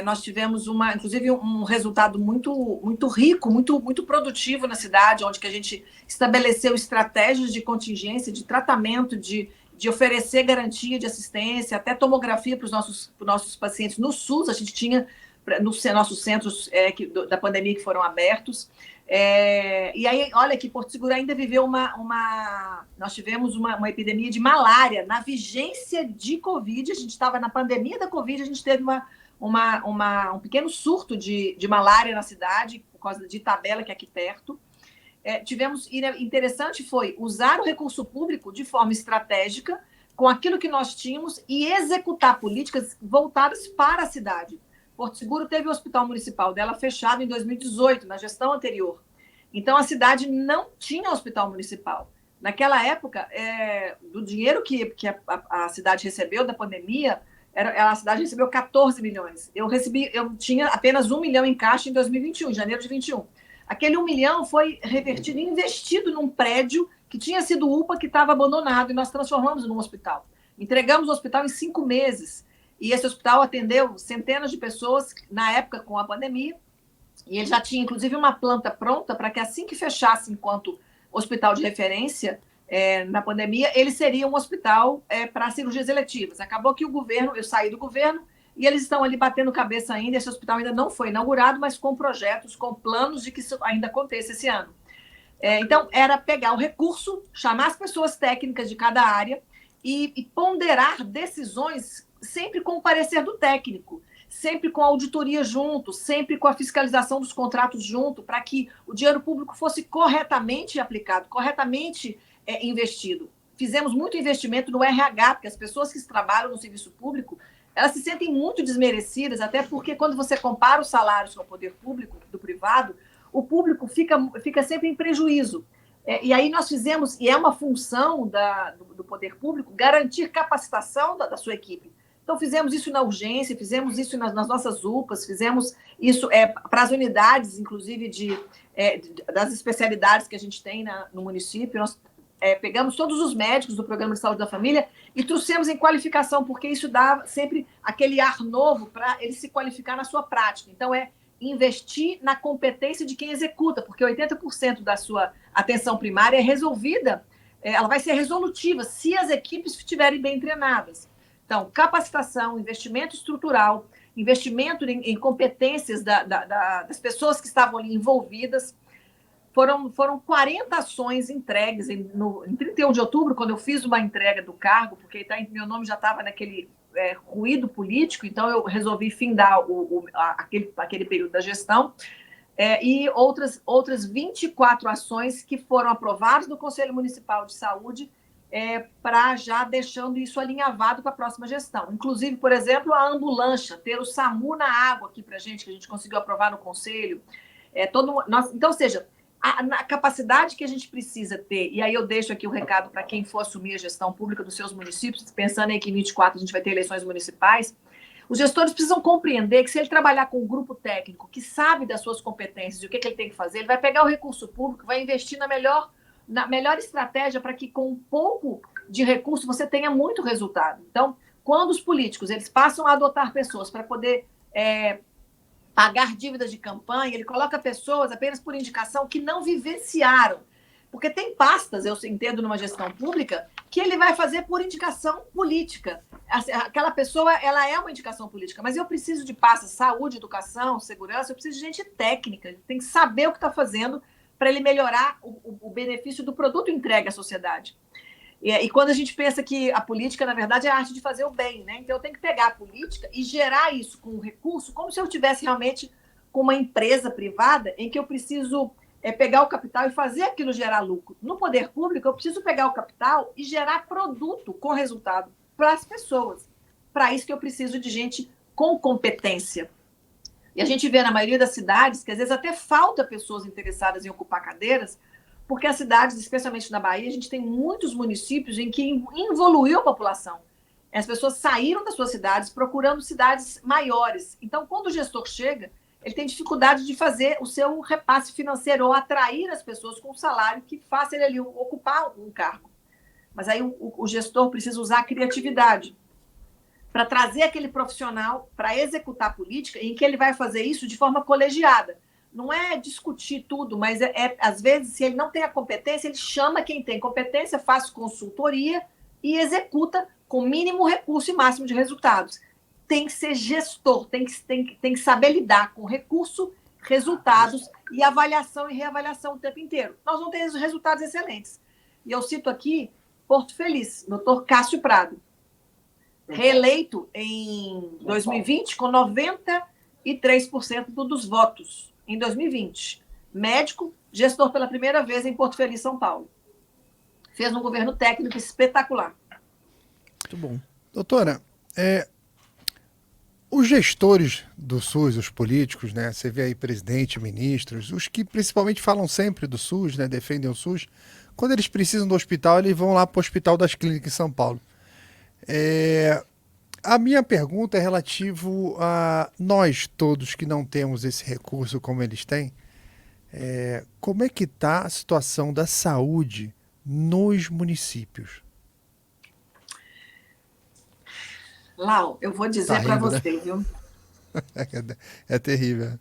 Nós tivemos, inclusive, um resultado muito, muito rico, muito, muito produtivo na cidade, onde que a gente estabeleceu estratégias de contingência, de tratamento, de oferecer garantia de assistência, até tomografia para os nossos pacientes no SUS. A gente tinha nos nossos centros da pandemia que foram abertos. E aí, olha que Porto Seguro ainda viveu nós tivemos uma epidemia de malária na vigência de Covid. A gente estava na pandemia da Covid, a gente teve um pequeno surto de malária na cidade, por causa de Itabela, que é aqui perto. interessante foi usar o recurso público de forma estratégica, com aquilo que nós tínhamos, e executar políticas voltadas para a cidade. Porto Seguro teve o hospital municipal dela fechado em 2018, na gestão anterior. Então, a cidade não tinha hospital municipal. Naquela época, do dinheiro que a cidade recebeu da pandemia, a cidade recebeu 14 milhões. Eu tinha apenas 1 milhão em caixa em 2021, em janeiro de 2021. Aquele 1 milhão foi revertido e investido num prédio que tinha sido UPA, que estava abandonado, e nós transformamos num hospital. Entregamos o hospital em 5 meses. E esse hospital atendeu centenas de pessoas, na época, com a pandemia, e ele já tinha, inclusive, uma planta pronta para que, assim que fechasse enquanto hospital de referência, na pandemia, ele seria um hospital para cirurgias eletivas. Acabou que eu saí do governo, e eles estão ali batendo cabeça ainda. Esse hospital ainda não foi inaugurado, mas com projetos, com planos de que isso ainda aconteça esse ano. Então, era pegar o recurso, chamar as pessoas técnicas de cada área e ponderar decisões sempre com o parecer do técnico, sempre com a auditoria junto, sempre com a fiscalização dos contratos junto, para que o dinheiro público fosse corretamente aplicado, corretamente investido. Fizemos muito investimento no RH, porque as pessoas que trabalham no serviço público, elas se sentem muito desmerecidas, até porque quando você compara os salários com o poder público, do privado, o público fica sempre em prejuízo. E aí nós fizemos, e é uma função do poder público, garantir capacitação da sua equipe. Então, fizemos isso na urgência, fizemos isso nas nossas UPAs, fizemos isso para as unidades, inclusive, das especialidades que a gente tem no município. Nós pegamos todos os médicos do Programa de Saúde da Família e trouxemos em qualificação, porque isso dá sempre aquele ar novo para ele se qualificar na sua prática. Então, investir na competência de quem executa, porque 80% da sua atenção primária é resolvida, ela vai ser resolutiva se as equipes estiverem bem treinadas. Então, capacitação, investimento estrutural, investimento em competências das pessoas que estavam ali envolvidas. Foram 40 ações entregues em 31 de outubro, quando eu fiz uma entrega do cargo, porque meu nome já estava naquele ruído político, então eu resolvi findar aquele período da gestão, e outras 24 ações que foram aprovadas no Conselho Municipal de Saúde, para já deixando isso alinhavado para a próxima gestão. Inclusive, por exemplo, a ambulância, ter o SAMU na água aqui para a gente, que a gente conseguiu aprovar no Conselho. Então, ou seja, a capacidade que a gente precisa ter, e aí eu deixo aqui o recado para quem for assumir a gestão pública dos seus municípios, pensando aí que em 24 a gente vai ter eleições municipais, os gestores precisam compreender que se ele trabalhar com um grupo técnico que sabe das suas competências e o que ele tem que fazer, ele vai pegar o recurso público, vai investir na melhor estratégia para que com um pouco de recurso você tenha muito resultado. Então, quando os políticos eles passam a adotar pessoas para poder pagar dívidas de campanha, ele coloca pessoas apenas por indicação que não vivenciaram. Porque tem pastas, eu entendo, numa gestão pública, que ele vai fazer por indicação política. Aquela pessoa, ela é uma indicação política, mas eu preciso de pastas, saúde, educação, segurança, eu preciso de gente técnica, ele tem que saber o que está fazendo para ele melhorar o benefício do produto entregue à sociedade. E quando a gente pensa que a política, na verdade, é a arte de fazer o bem, né? Então, eu tenho que pegar a política e gerar isso com recurso, como se eu tivesse realmente com uma empresa privada em que eu preciso pegar o capital e fazer aquilo gerar lucro. No poder público, eu preciso pegar o capital e gerar produto com resultado para as pessoas. Para isso que eu preciso de gente com competência. E a gente vê na maioria das cidades que, às vezes, até falta pessoas interessadas em ocupar cadeiras, porque as cidades, especialmente na Bahia, a gente tem muitos municípios em que evoluiu a população. As pessoas saíram das suas cidades procurando cidades maiores. Então, quando o gestor chega, ele tem dificuldade de fazer o seu repasse financeiro ou atrair as pessoas com um salário que faça ele ali ocupar um cargo. Mas aí o gestor precisa usar a criatividade para trazer aquele profissional para executar a política, em que ele vai fazer isso de forma colegiada. Não é discutir tudo, mas às vezes, se ele não tem a competência, ele chama quem tem competência, faz consultoria e executa com mínimo recurso e máximo de resultados. Tem que ser gestor, tem que saber lidar com recurso, resultados e avaliação e reavaliação o tempo inteiro. Nós vamos ter resultados excelentes. E eu cito aqui Porto Feliz, doutor Cássio Prado, reeleito em 2020 com 93% dos votos. Em 2020, médico, gestor pela primeira vez em Porto Feliz, São Paulo. Fez um governo técnico espetacular. Muito bom. Doutora, os gestores do SUS, os políticos, né? Você vê aí presidente, ministros, os que principalmente falam sempre do SUS, né? Defendem o SUS. Quando eles precisam do hospital, eles vão lá para o Hospital das Clínicas em São Paulo. A minha pergunta é relativo a nós todos que não temos esse recurso como eles têm. Como é que está a situação da saúde nos municípios? Lau, eu vou dizer para você, né? Viu? É terrível.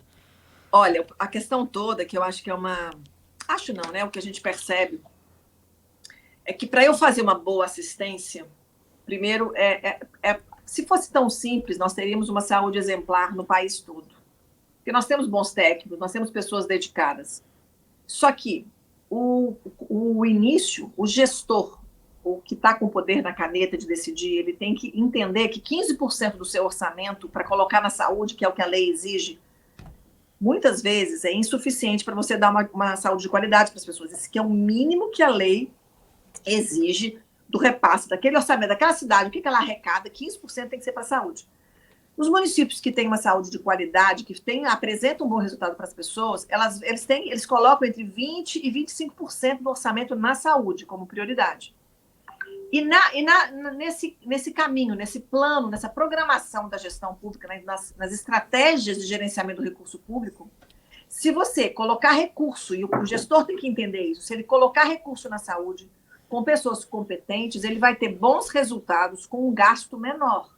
Olha, a questão toda, que eu acho que é uma... Acho não, né? O que a gente percebe é que para eu fazer uma boa assistência, primeiro, se fosse tão simples, nós teríamos uma saúde exemplar no país todo. Porque nós temos bons técnicos, nós temos pessoas dedicadas. Só que o início, o gestor, o que está com o poder na caneta de decidir, ele tem que entender que 15% do seu orçamento para colocar na saúde, que é o que a lei exige, muitas vezes é insuficiente para você dar uma saúde de qualidade para as pessoas. Esse que é o mínimo que a lei exige do repasse daquele orçamento, daquela cidade, o que ela arrecada, 15% tem que ser para a saúde. Os municípios que têm uma saúde de qualidade, que apresentam um bom resultado para as pessoas, eles colocam entre 20% e 25% do orçamento na saúde como prioridade. E nesse caminho, nesse plano, nessa programação da gestão pública, né, nas estratégias de gerenciamento do recurso público, se você colocar recurso, e o gestor tem que entender isso, se ele colocar recurso na saúde, com pessoas competentes, ele vai ter bons resultados com um gasto menor.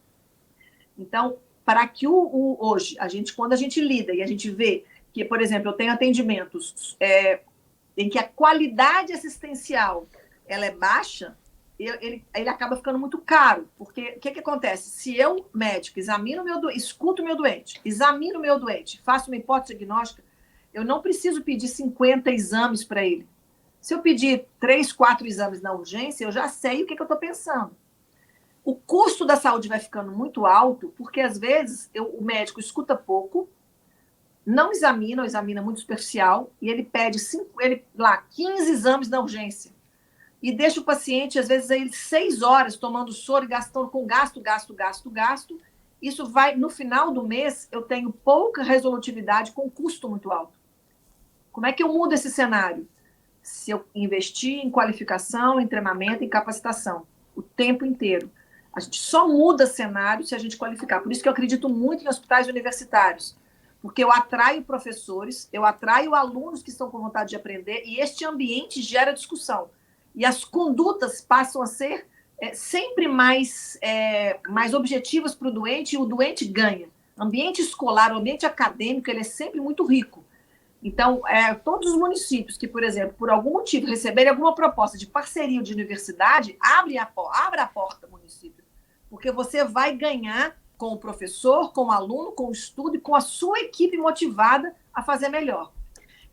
Então, para que hoje, quando a gente lida e a gente vê que, por exemplo, eu tenho atendimentos em que a qualidade assistencial ela é baixa, ele acaba ficando muito caro, porque o que acontece? Se eu, médico, escuto o meu doente, examino o meu doente, faço uma hipótese diagnóstica, eu não preciso pedir 50 exames para ele. Se eu pedir 3, 4 exames na urgência, eu já sei o que eu estou pensando. O custo da saúde vai ficando muito alto, porque às vezes o médico escuta pouco, não examina, ou examina muito superficial, e ele pede 15 exames na urgência. E deixa o paciente, às vezes, aí, 6 horas tomando soro e gastando com gasto. Isso vai, no final do mês, eu tenho pouca resolutividade com custo muito alto. Como é que eu mudo esse cenário? Se eu investir em qualificação, em treinamento, em capacitação, o tempo inteiro. A gente só muda cenário se a gente qualificar. Por isso que eu acredito muito em hospitais universitários, porque eu atraio professores, eu atraio alunos que estão com vontade de aprender, e este ambiente gera discussão. E as condutas passam a ser sempre mais objetivas para o doente, e o doente ganha. O ambiente escolar, o ambiente acadêmico, ele é sempre muito rico. Então, todos os municípios que, por exemplo, por algum motivo receberem alguma proposta de parceria ou de universidade, abre a porta ao município, porque você vai ganhar com o professor, com o aluno, com o estudo e com a sua equipe motivada a fazer melhor.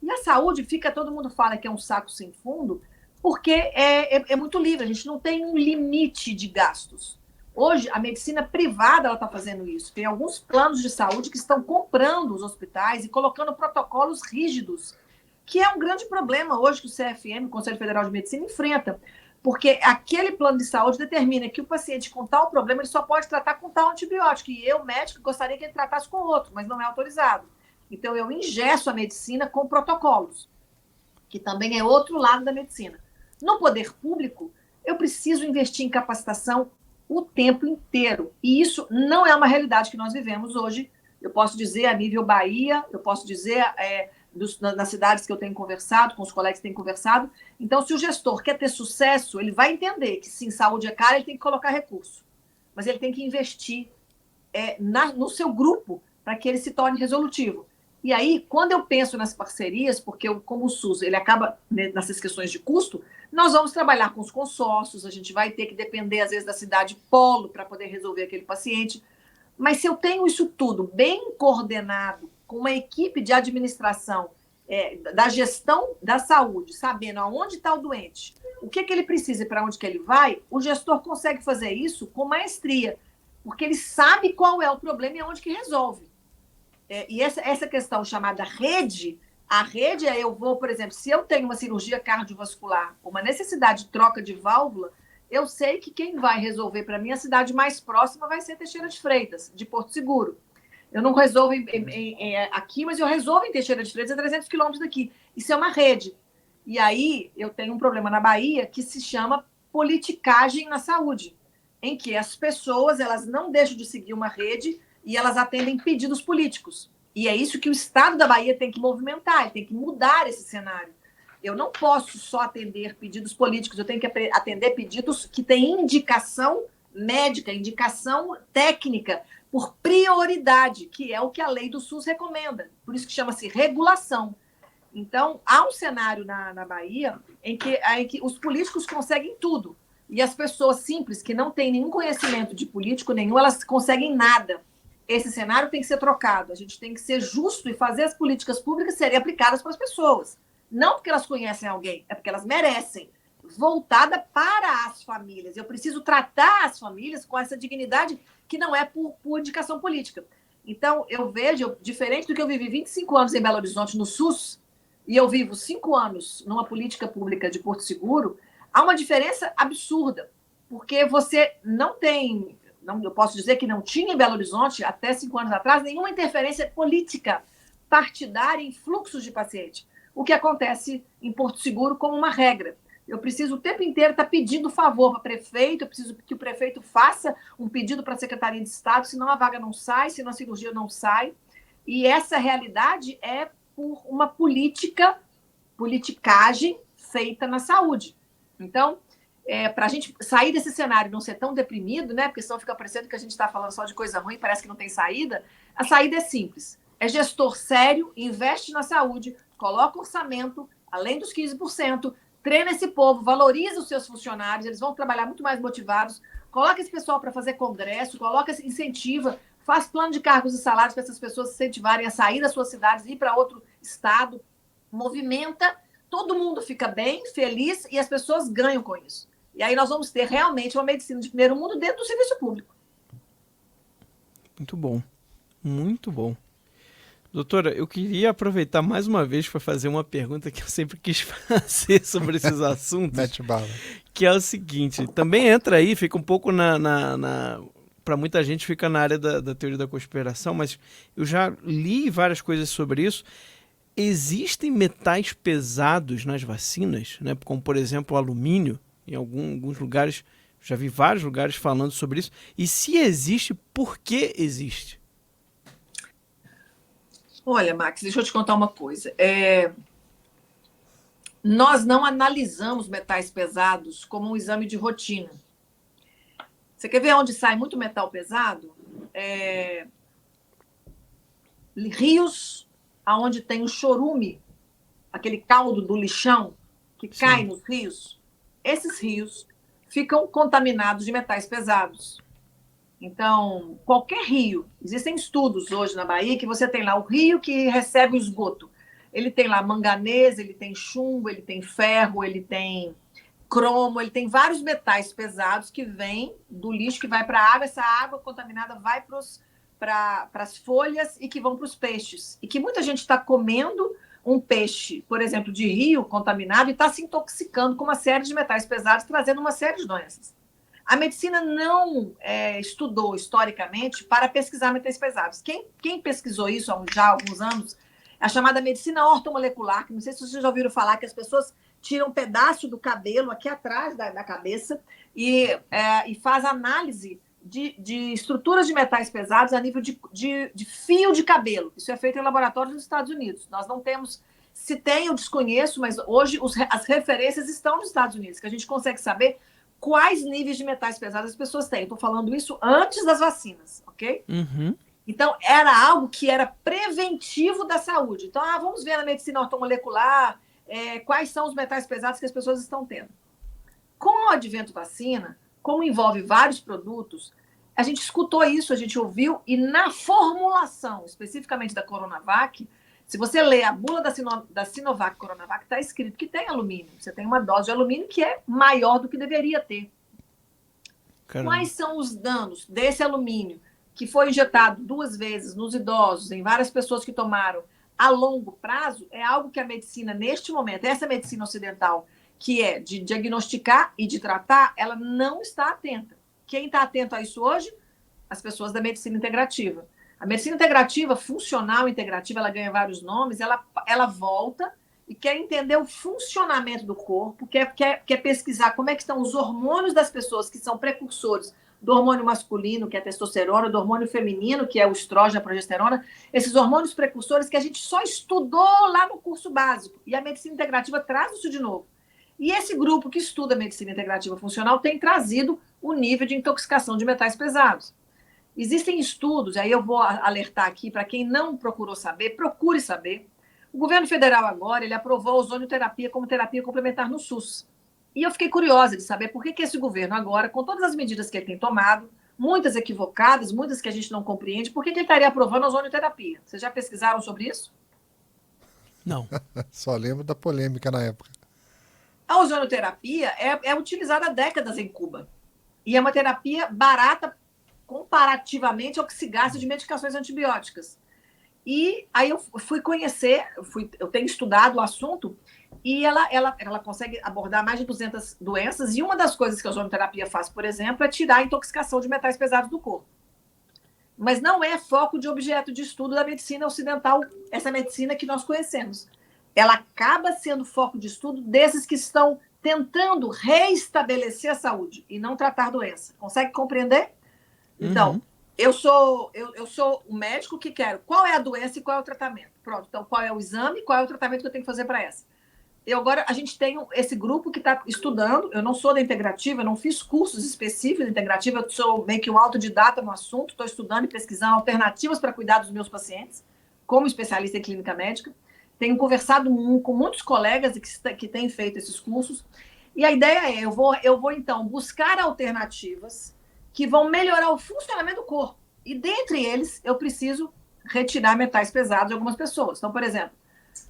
E a saúde, todo mundo fala que é um saco sem fundo, porque é muito livre, a gente não tem um limite de gastos. Hoje, a medicina privada está fazendo isso. Tem alguns planos de saúde que estão comprando os hospitais e colocando protocolos rígidos, que é um grande problema hoje que o CFM, o Conselho Federal de Medicina, enfrenta. Porque aquele plano de saúde determina que o paciente com tal problema ele só pode tratar com tal antibiótico. E eu, médico, gostaria que ele tratasse com outro, mas não é autorizado. Então, eu engesso a medicina com protocolos, que também é outro lado da medicina. No poder público, eu preciso investir em capacitação o tempo inteiro. E isso não é uma realidade que nós vivemos hoje. Eu posso dizer a nível Bahia, eu posso dizer nas cidades que eu tenho conversado, com os colegas que têm conversado. Então, se o gestor quer ter sucesso, ele vai entender que, sim, saúde é cara, ele tem que colocar recurso. Mas ele tem que investir no seu grupo para que ele se torne resolutivo. E aí, quando eu penso nas parcerias, porque como o SUS ele acaba nessas questões de custo, nós vamos trabalhar com os consórcios, a gente vai ter que depender, às vezes, da cidade polo para poder resolver aquele paciente. Mas se eu tenho isso tudo bem coordenado, com uma equipe de administração da gestão da saúde, sabendo aonde está o doente, o que ele precisa e para onde que ele vai, o gestor consegue fazer isso com maestria, porque ele sabe qual é o problema e aonde que resolve. E essa questão chamada rede, A rede é eu vou, por exemplo, se eu tenho uma cirurgia cardiovascular, uma necessidade de troca de válvula, eu sei que quem vai resolver para mim, a cidade mais próxima vai ser Teixeira de Freitas, de Porto Seguro. Eu não resolvo aqui, mas eu resolvo em Teixeira de Freitas, a 300 quilômetros daqui. Isso é uma rede. E aí eu tenho um problema na Bahia que se chama politicagem na saúde, em que as pessoas elas não deixam de seguir uma rede e elas atendem pedidos políticos. E é isso que o Estado da Bahia tem que movimentar, ele tem que mudar esse cenário. Eu não posso só atender pedidos políticos, eu tenho que atender pedidos que têm indicação médica, indicação técnica, por prioridade, que é o que a lei do SUS recomenda. Por isso que chama-se regulação. Então, há um cenário na Bahia em que os políticos conseguem tudo. E as pessoas simples, que não têm nenhum conhecimento de político nenhum, elas conseguem nada. Esse cenário tem que ser trocado. A gente tem que ser justo e fazer as políticas públicas serem aplicadas para as pessoas. Não porque elas conhecem alguém, é porque elas merecem. Voltada para as famílias. Eu preciso tratar as famílias com essa dignidade que não é por indicação política. Então, eu vejo, diferente do que eu vivi 25 anos em Belo Horizonte, no SUS, e eu vivo 5 anos numa política pública de Porto Seguro, há uma diferença absurda, porque você não tem... eu posso dizer que não tinha em Belo Horizonte, até 5 anos atrás, nenhuma interferência política partidária em fluxos de paciente. O que acontece em Porto Seguro como uma regra. Eu preciso o tempo inteiro estar pedindo favor para o prefeito, eu preciso que o prefeito faça um pedido para a Secretaria de Estado, senão a vaga não sai, senão a cirurgia não sai. E essa realidade é por uma politicagem feita na saúde. Então, para a gente sair desse cenário e não ser tão deprimido, né? Porque senão fica parecendo que a gente está falando só de coisa ruim, parece que não tem saída. A saída é simples. É gestor sério, investe na saúde, coloca orçamento, além dos 15%, treina esse povo, valoriza os seus funcionários, eles vão trabalhar muito mais motivados, coloca esse pessoal para fazer congresso, incentiva, faz plano de cargos e salários para essas pessoas se incentivarem a sair das suas cidades, ir para outro estado, movimenta, todo mundo fica bem, feliz e as pessoas ganham com isso. E aí nós vamos ter realmente uma medicina de primeiro mundo dentro do serviço público. Muito bom, muito bom. Doutora, eu queria aproveitar mais uma vez para fazer uma pergunta que eu sempre quis fazer sobre esses assuntos. Mete bala. Que é o seguinte, também entra aí, fica um pouco para muita gente fica na área da teoria da conspiração, mas eu já li várias coisas sobre isso. Existem metais pesados nas vacinas, né? Como por exemplo o alumínio, em alguns lugares, já vi vários lugares falando sobre isso. E se existe, por que existe? Olha, Max, deixa eu te contar uma coisa. Nós não analisamos metais pesados como um exame de rotina. Você quer ver onde sai muito metal pesado? Rios onde tem o chorume, aquele caldo do lixão que cai nos rios. Esses rios ficam contaminados de metais pesados. Então, qualquer rio, existem estudos hoje na Bahia que você tem lá o rio que recebe o esgoto. Ele tem lá manganês, ele tem chumbo, ele tem ferro, ele tem cromo, ele tem vários metais pesados que vêm do lixo que vai para a água. Essa água contaminada vai para as folhas e que vão para os peixes. E que muita gente está comendo um peixe, por exemplo, de rio contaminado e está se intoxicando com uma série de metais pesados, trazendo uma série de doenças. A medicina não estudou historicamente para pesquisar metais pesados. Quem pesquisou isso já há alguns anos é a chamada medicina ortomolecular, que não sei se vocês já ouviram falar, que as pessoas tiram um pedaço do cabelo aqui atrás da cabeça e faz análise de estruturas de metais pesados a nível de fio de cabelo. Isso é feito em laboratórios nos Estados Unidos. Nós não temos... Se tem, eu desconheço, mas hoje as referências estão nos Estados Unidos, que a gente consegue saber quais níveis de metais pesados as pessoas têm. Eu estou falando isso antes das vacinas, ok? Uhum. Então, era algo que era preventivo da saúde. Então, vamos ver na medicina ortomolecular quais são os metais pesados que as pessoas estão tendo. Com o advento vacina, como envolve vários produtos, a gente escutou isso, a gente ouviu, e na formulação, especificamente da Coronavac, se você ler a bula da Sinovac Coronavac, está escrito que tem alumínio. Você tem uma dose de alumínio que é maior do que deveria ter. Caramba. Quais são os danos desse alumínio que foi injetado 2 vezes nos idosos, em várias pessoas que tomaram a longo prazo, é algo que a medicina, neste momento, essa medicina ocidental, que é de diagnosticar e de tratar, ela não está atenta. Quem está atento a isso hoje? As pessoas da medicina integrativa. A medicina integrativa, funcional integrativa, ela ganha vários nomes, ela volta e quer entender o funcionamento do corpo, quer pesquisar como é que estão os hormônios das pessoas que são precursores do hormônio masculino, que é a testosterona, do hormônio feminino, que é o estrógeno, a progesterona, esses hormônios precursores que a gente só estudou lá no curso básico. E a medicina integrativa traz isso de novo. E esse grupo que estuda medicina integrativa funcional tem trazido o nível de intoxicação de metais pesados. Existem estudos, aí eu vou alertar aqui para quem não procurou saber, procure saber. O governo federal agora, ele aprovou a ozonioterapia como terapia complementar no SUS. E eu fiquei curiosa de saber por que esse governo agora, com todas as medidas que ele tem tomado, muitas equivocadas, muitas que a gente não compreende, por que ele estaria aprovando a ozonioterapia? Vocês já pesquisaram sobre isso? Não. Só lembro da polêmica na época. A ozonioterapia é utilizada há décadas em Cuba. E é uma terapia barata comparativamente ao que se gasta de medicações antibióticas. E aí eu fui conhecer, eu tenho estudado o assunto, e ela consegue abordar mais de 200 doenças, e uma das coisas que a ozonoterapia faz, por exemplo, é tirar a intoxicação de metais pesados do corpo. Mas não é foco de objeto de estudo da medicina ocidental, essa medicina que nós conhecemos. Ela acaba sendo foco de estudo desses que estão tentando reestabelecer a saúde e não tratar doença. Consegue compreender? Então, eu sou o médico que quero qual é a doença e qual é o tratamento. Pronto, então qual é o exame, qual é o tratamento que eu tenho que fazer para essa? Agora, a gente tem esse grupo que está estudando, eu não sou da integrativa, eu não fiz cursos específicos da integrativa, eu sou meio que um autodidata no assunto, estou estudando e pesquisando alternativas para cuidar dos meus pacientes, como especialista em clínica médica. Tenho conversado com muitos colegas que têm feito esses cursos, e a ideia é, eu vou então, buscar alternativas que vão melhorar o funcionamento do corpo. E, dentre eles, eu preciso retirar metais pesados de algumas pessoas. Então, por exemplo,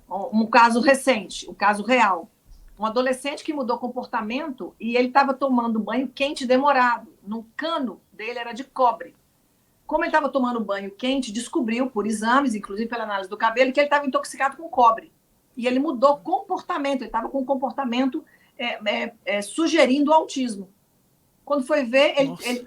um caso recente, um caso real. Um adolescente que mudou comportamento e ele estava tomando banho quente demorado. No cano dele era de cobre. Como ele estava tomando banho quente, descobriu, por exames, inclusive pela análise do cabelo, que ele estava intoxicado com cobre. E ele mudou comportamento, ele estava com um comportamento sugerindo autismo. Quando foi ver,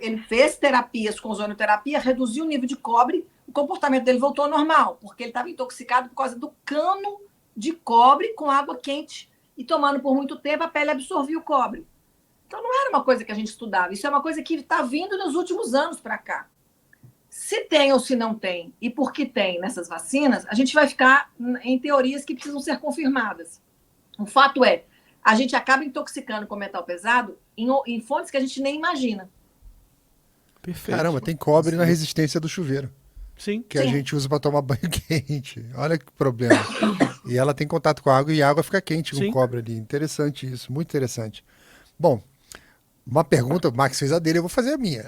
ele fez terapias com ozonioterapia, reduziu o nível de cobre, o comportamento dele voltou ao normal, porque ele estava intoxicado por causa do cano de cobre com água quente e tomando por muito tempo, a pele absorvia o cobre. Então, não era uma coisa que a gente estudava, isso é uma coisa que está vindo nos últimos anos para cá. Se tem ou se não tem, e por que tem nessas vacinas, a gente vai ficar em teorias que precisam ser confirmadas. O fato é, a gente acaba intoxicando com metal pesado em fontes que a gente nem imagina. Perfeito. Caramba, tem cobre na resistência do chuveiro. Sim. Que a gente usa para tomar banho quente. Olha que problema. E ela tem contato com a água e a água fica quente com cobre ali. Interessante isso, muito interessante. Bom, uma pergunta, o Max fez a dele, eu vou fazer a minha.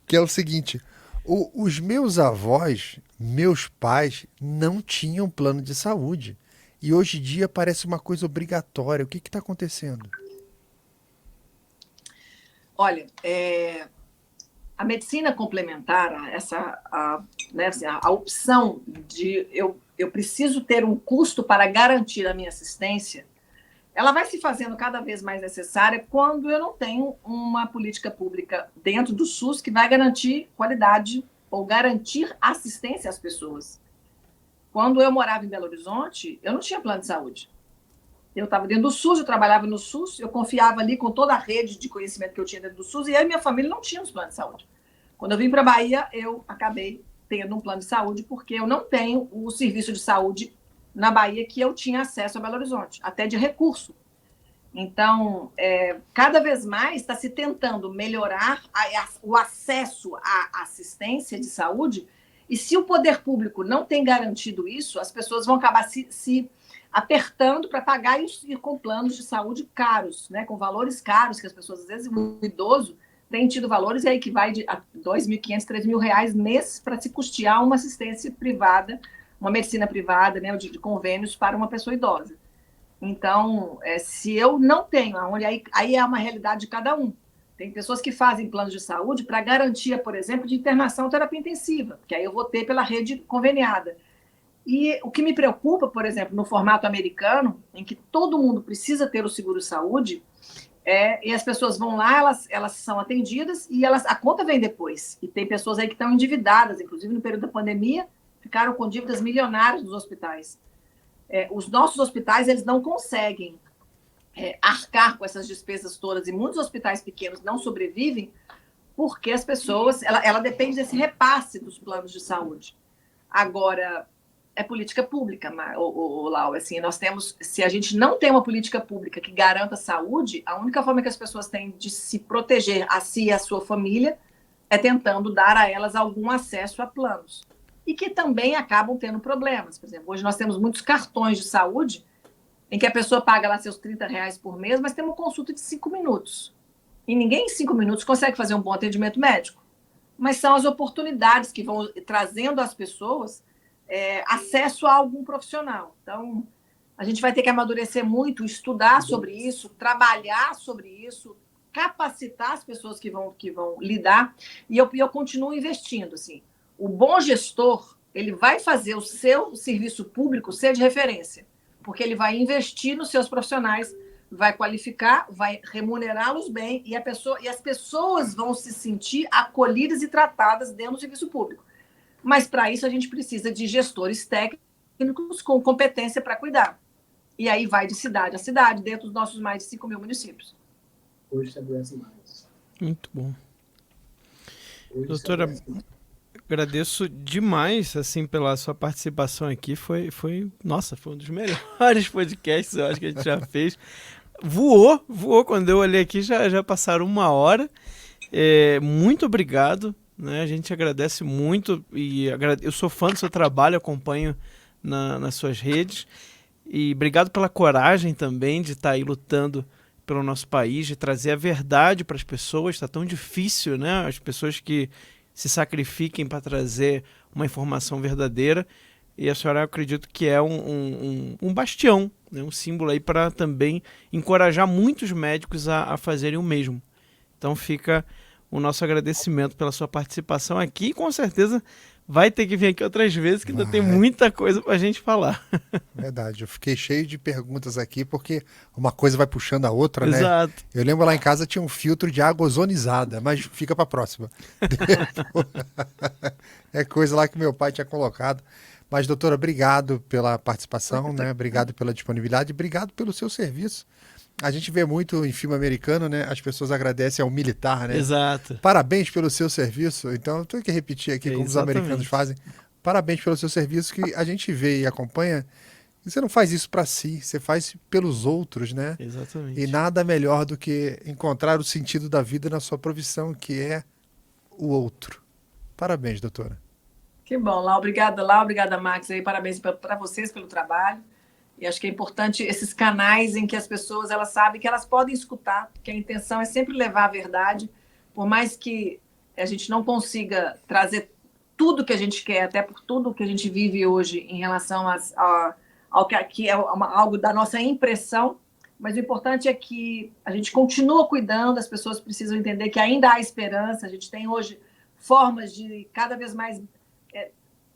Que é o seguinte, os meus avós, meus pais, não tinham plano de saúde. E hoje em dia parece uma coisa obrigatória. O que está acontecendo? Olha, a medicina complementar, a opção de eu preciso ter um custo para garantir a minha assistência, ela vai se fazendo cada vez mais necessária quando eu não tenho uma política pública dentro do SUS que vai garantir qualidade ou garantir assistência às pessoas. Quando eu morava em Belo Horizonte, eu não tinha plano de saúde. Eu estava dentro do SUS, eu trabalhava no SUS, eu confiava ali com toda a rede de conhecimento que eu tinha dentro do SUS, e eu e minha família não tínhamos plano de saúde. Quando eu vim para a Bahia, eu acabei tendo um plano de saúde, porque eu não tenho o serviço de saúde na Bahia que eu tinha acesso a Belo Horizonte, até de recurso. Então, cada vez mais está se tentando melhorar o acesso à assistência de saúde, e se o poder público não tem garantido isso, as pessoas vão acabar se apertando para pagar e com planos de saúde caros, né, com valores caros, que as pessoas, às vezes, o idoso tem tido valores aí que vai de R$2.500, R$3.000 mês para se custear uma assistência privada, uma medicina privada, né, de convênios para uma pessoa idosa. Então, se eu não tenho, aí é uma realidade de cada um. Tem pessoas que fazem planos de saúde para garantia, por exemplo, de internação terapia intensiva, que aí eu vou ter pela rede conveniada. E o que me preocupa, por exemplo, no formato americano, em que todo mundo precisa ter o seguro-saúde, e as pessoas vão lá, elas são atendidas e a conta vem depois. E tem pessoas aí que estão endividadas, inclusive no período da pandemia, ficaram com dívidas milionárias nos hospitais. Os nossos hospitais, eles não conseguem arcar com essas despesas todas, e muitos hospitais pequenos não sobrevivem porque as pessoas, ela depende desse repasse dos planos de saúde. Agora, é política pública, Lau, assim, se a gente não tem uma política pública que garanta a saúde, a única forma que as pessoas têm de se proteger a si e a sua família é tentando dar a elas algum acesso a planos. E que também acabam tendo problemas. Por exemplo, hoje nós temos muitos cartões de saúde em que a pessoa paga lá seus R$30 por mês, mas tem uma consulta de 5 minutos. E ninguém em 5 minutos consegue fazer um bom atendimento médico. Mas são as oportunidades que vão trazendo às pessoas acesso a algum profissional. Então, a gente vai ter que amadurecer muito, estudar sobre isso, trabalhar sobre isso, capacitar as pessoas que vão lidar, e eu continuo investindo. Assim. O bom gestor, ele vai fazer o seu serviço público ser de referência, porque ele vai investir nos seus profissionais, vai qualificar, vai remunerá-los bem, e as pessoas vão se sentir acolhidas e tratadas dentro do serviço público. Mas, para isso, a gente precisa de gestores técnicos com competência para cuidar. E aí vai de cidade a cidade, dentro dos nossos mais de 5 mil municípios. Hoje se adoece mais. Muito bom. Hoje Doutora, agradeço demais assim, pela sua participação aqui. Foi um dos melhores podcasts, eu acho, que a gente já fez. Voou. Quando eu olhei aqui, já passaram 1 hora. Muito obrigado. Né? A gente agradece muito e eu sou fã do seu trabalho, acompanho nas suas redes, e obrigado pela coragem também de estar aí lutando pelo nosso país, de trazer a verdade para as pessoas. Está tão difícil, né? As pessoas que se sacrifiquem para trazer uma informação verdadeira, e a senhora, eu acredito que é um bastião, né? Um símbolo aí para também encorajar muitos médicos a fazerem o mesmo. Então fica o nosso agradecimento pela sua participação aqui, e com certeza vai ter que vir aqui outras vezes, que ainda tem muita coisa para a gente falar. Verdade, eu fiquei cheio de perguntas aqui, porque uma coisa vai puxando a outra, né? Exato. Eu lembro lá em casa tinha um filtro de água ozonizada, mas fica para a próxima. É coisa lá que meu pai tinha colocado. Mas, doutora, obrigado pela participação, né? Obrigado pela disponibilidade, obrigado pelo seu serviço. A gente vê muito em filme americano, né? As pessoas agradecem ao militar, né? Exato. Parabéns pelo seu serviço. Então, eu tenho que repetir aqui como os americanos fazem. Parabéns pelo seu serviço, que a gente vê e acompanha. E você não faz isso para si, você faz pelos outros, né? Exatamente. E nada melhor do que encontrar o sentido da vida na sua profissão, que é o outro. Parabéns, doutora. Que bom, Lau. Obrigada, Max. E parabéns para vocês pelo trabalho. E acho que é importante esses canais em que as pessoas elas sabem que elas podem escutar, porque a intenção é sempre levar a verdade, por mais que a gente não consiga trazer tudo que a gente quer, até por tudo que a gente vive hoje em relação ao que é algo da nossa impressão, mas o importante é que a gente continua cuidando, as pessoas precisam entender que ainda há esperança, a gente tem hoje formas de cada vez mais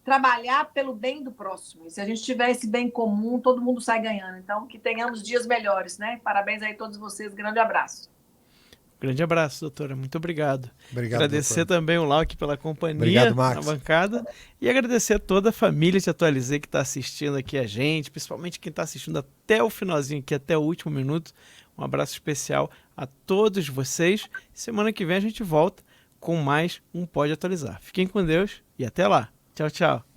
trabalhar pelo bem do próximo. E se a gente tiver esse bem comum, todo mundo sai ganhando. Então, que tenhamos dias melhores, né? Parabéns aí a todos vocês. Grande abraço. Grande abraço, doutora. Muito obrigado. Obrigado, agradecer doutor. também o Lau aqui pela companhia. Obrigado, Max. Na bancada. E agradecer a toda a família Te Atualizei que está assistindo aqui a gente, principalmente quem está assistindo até o finalzinho aqui, até o último minuto. Um abraço especial a todos vocês. Semana que vem a gente volta com mais um Pode Atualizar. Fiquem com Deus e até lá. Tchau, tchau.